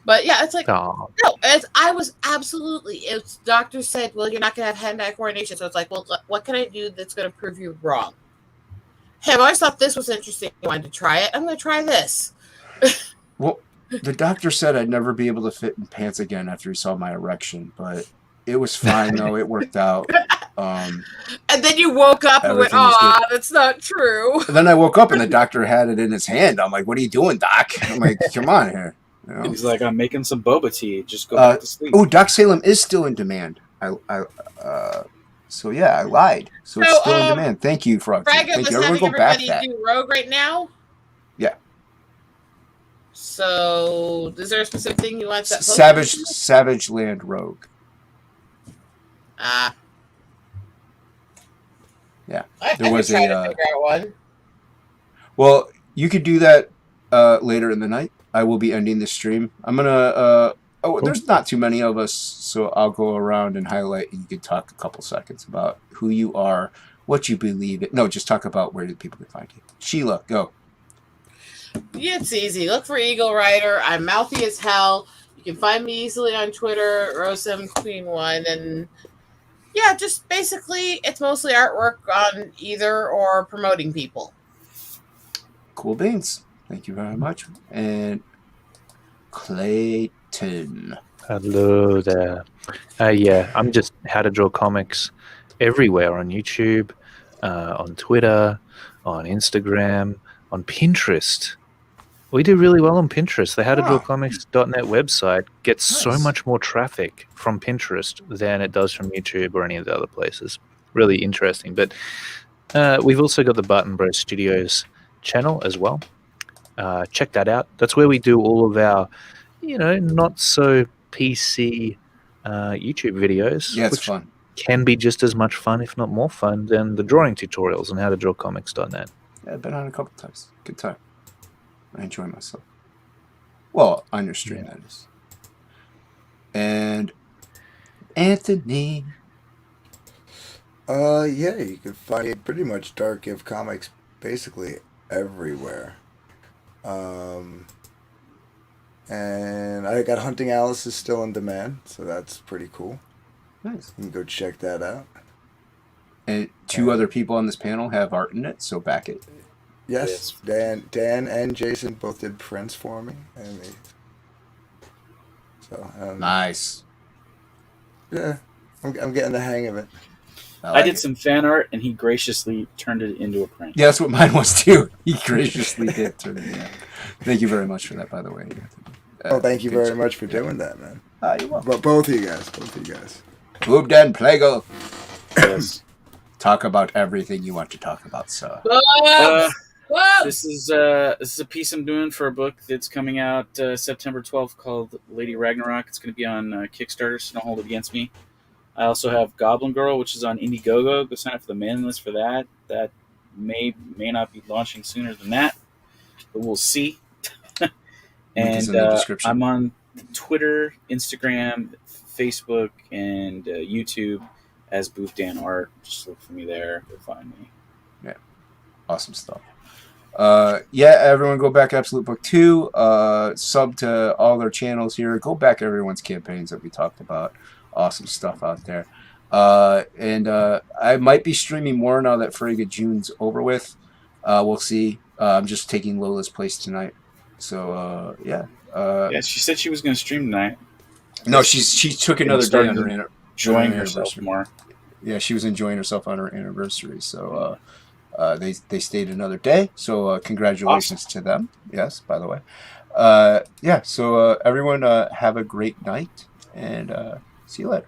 But yeah, it's like Oh. no. I was absolutely. It's doctors said, well, you're not gonna have hand-eye coordination. So it's like, well, what can I do that's gonna prove you wrong? Hey, I've always thought this was interesting. I wanted to try it. I'm gonna try this. Well, the doctor said I'd never be able to fit in pants again after he saw my erection, but it was fine though. It worked out. And then you woke up and went, "Ah, that's not true." And then I woke up and the doctor had it in his hand. I'm like, "What are you doing, Doc?" I'm like, "Come on here." You know? He's like, "I'm making some boba tea. Just go back to sleep." Oh, Doc Salem is still in demand. So yeah, I lied. So it's still in demand. Thank you, Frog. Thank you. Was Everyone having go back everybody do Rogue right now. Yeah. So, is there a specific thing you want? Savage Land Rogue. Yeah, there was try to figure out one. Well, you could do that later in the night. I will be ending the stream. I'm gonna. Cool. There's not too many of us, so I'll go around and highlight. And you can talk a couple seconds about who you are, what you believe in. No, just talk about where people can find you. Sheila, go. Yeah, it's easy. Look for Eagle Rider. I'm mouthy as hell. You can find me easily on Twitter, Rose7Queen1, and yeah, just basically it's mostly artwork on either or promoting people. Cool beans. Thank you very much. And Clayton. Hello there. Yeah, I'm just How to Draw Comics everywhere on YouTube, on Twitter, on Instagram, on Pinterest. We do really well on Pinterest. The howtodrawcomics.net website gets so much more traffic from Pinterest than it does from YouTube or any of the other places. Really interesting. But we've also got the Button Bro Studios channel as well. Check that out. That's where we do all of our, not so PC YouTube videos. Yeah, it's which fun. Can be just as much fun, if not more fun, than the drawing tutorials on howtodrawcomics.net. Yeah, I've been on a couple times. Good time. I enjoy myself. Well, on your stream, that is. And Anthony. Yeah, you can find pretty much Dark Give Comics basically everywhere. And I got Hunting Alice is still in demand, so that's pretty cool. Nice. You can go check that out. And two other people on this panel have art in it, so back it. Yes, Dan and Jason both did prints for me, and nice. Yeah, I'm getting the hang of it. I did some fan art, and he graciously turned it into a print. Yeah, that's what mine was too. He graciously did turn it in. Thank you very much for that, by the way. Thank you very much for doing that, man. You're welcome. But both of you guys. Boobed and Plegel. Yes. Talk about everything you want to talk about, sir. This is a piece I'm doing for a book that's coming out September 12th called Lady Ragnarok. It's going to be on Kickstarter, so don't hold it against me. I also have Goblin Girl, which is on Indiegogo. Go sign up for the mailing list for that. That may not be launching sooner than that, but we'll see. And I'm on Twitter, Instagram, Facebook, and YouTube as Booth Dan Art. Just look for me there. You'll find me. Yeah, awesome stuff. Everyone go back Absolute Book 2. Sub to all their channels here. Go back everyone's campaigns that we talked about. Awesome stuff out there. And I might be streaming more now that Frigga June's over with. We'll see. I'm just taking Lola's place tonight. So, yeah. She said she was going to stream tonight. No, she took another day on her enjoying herself more. Yeah, she was enjoying herself on her anniversary. So, they stayed another day. So, congratulations to them. Yes, by the way. So everyone have a great night. And see you later.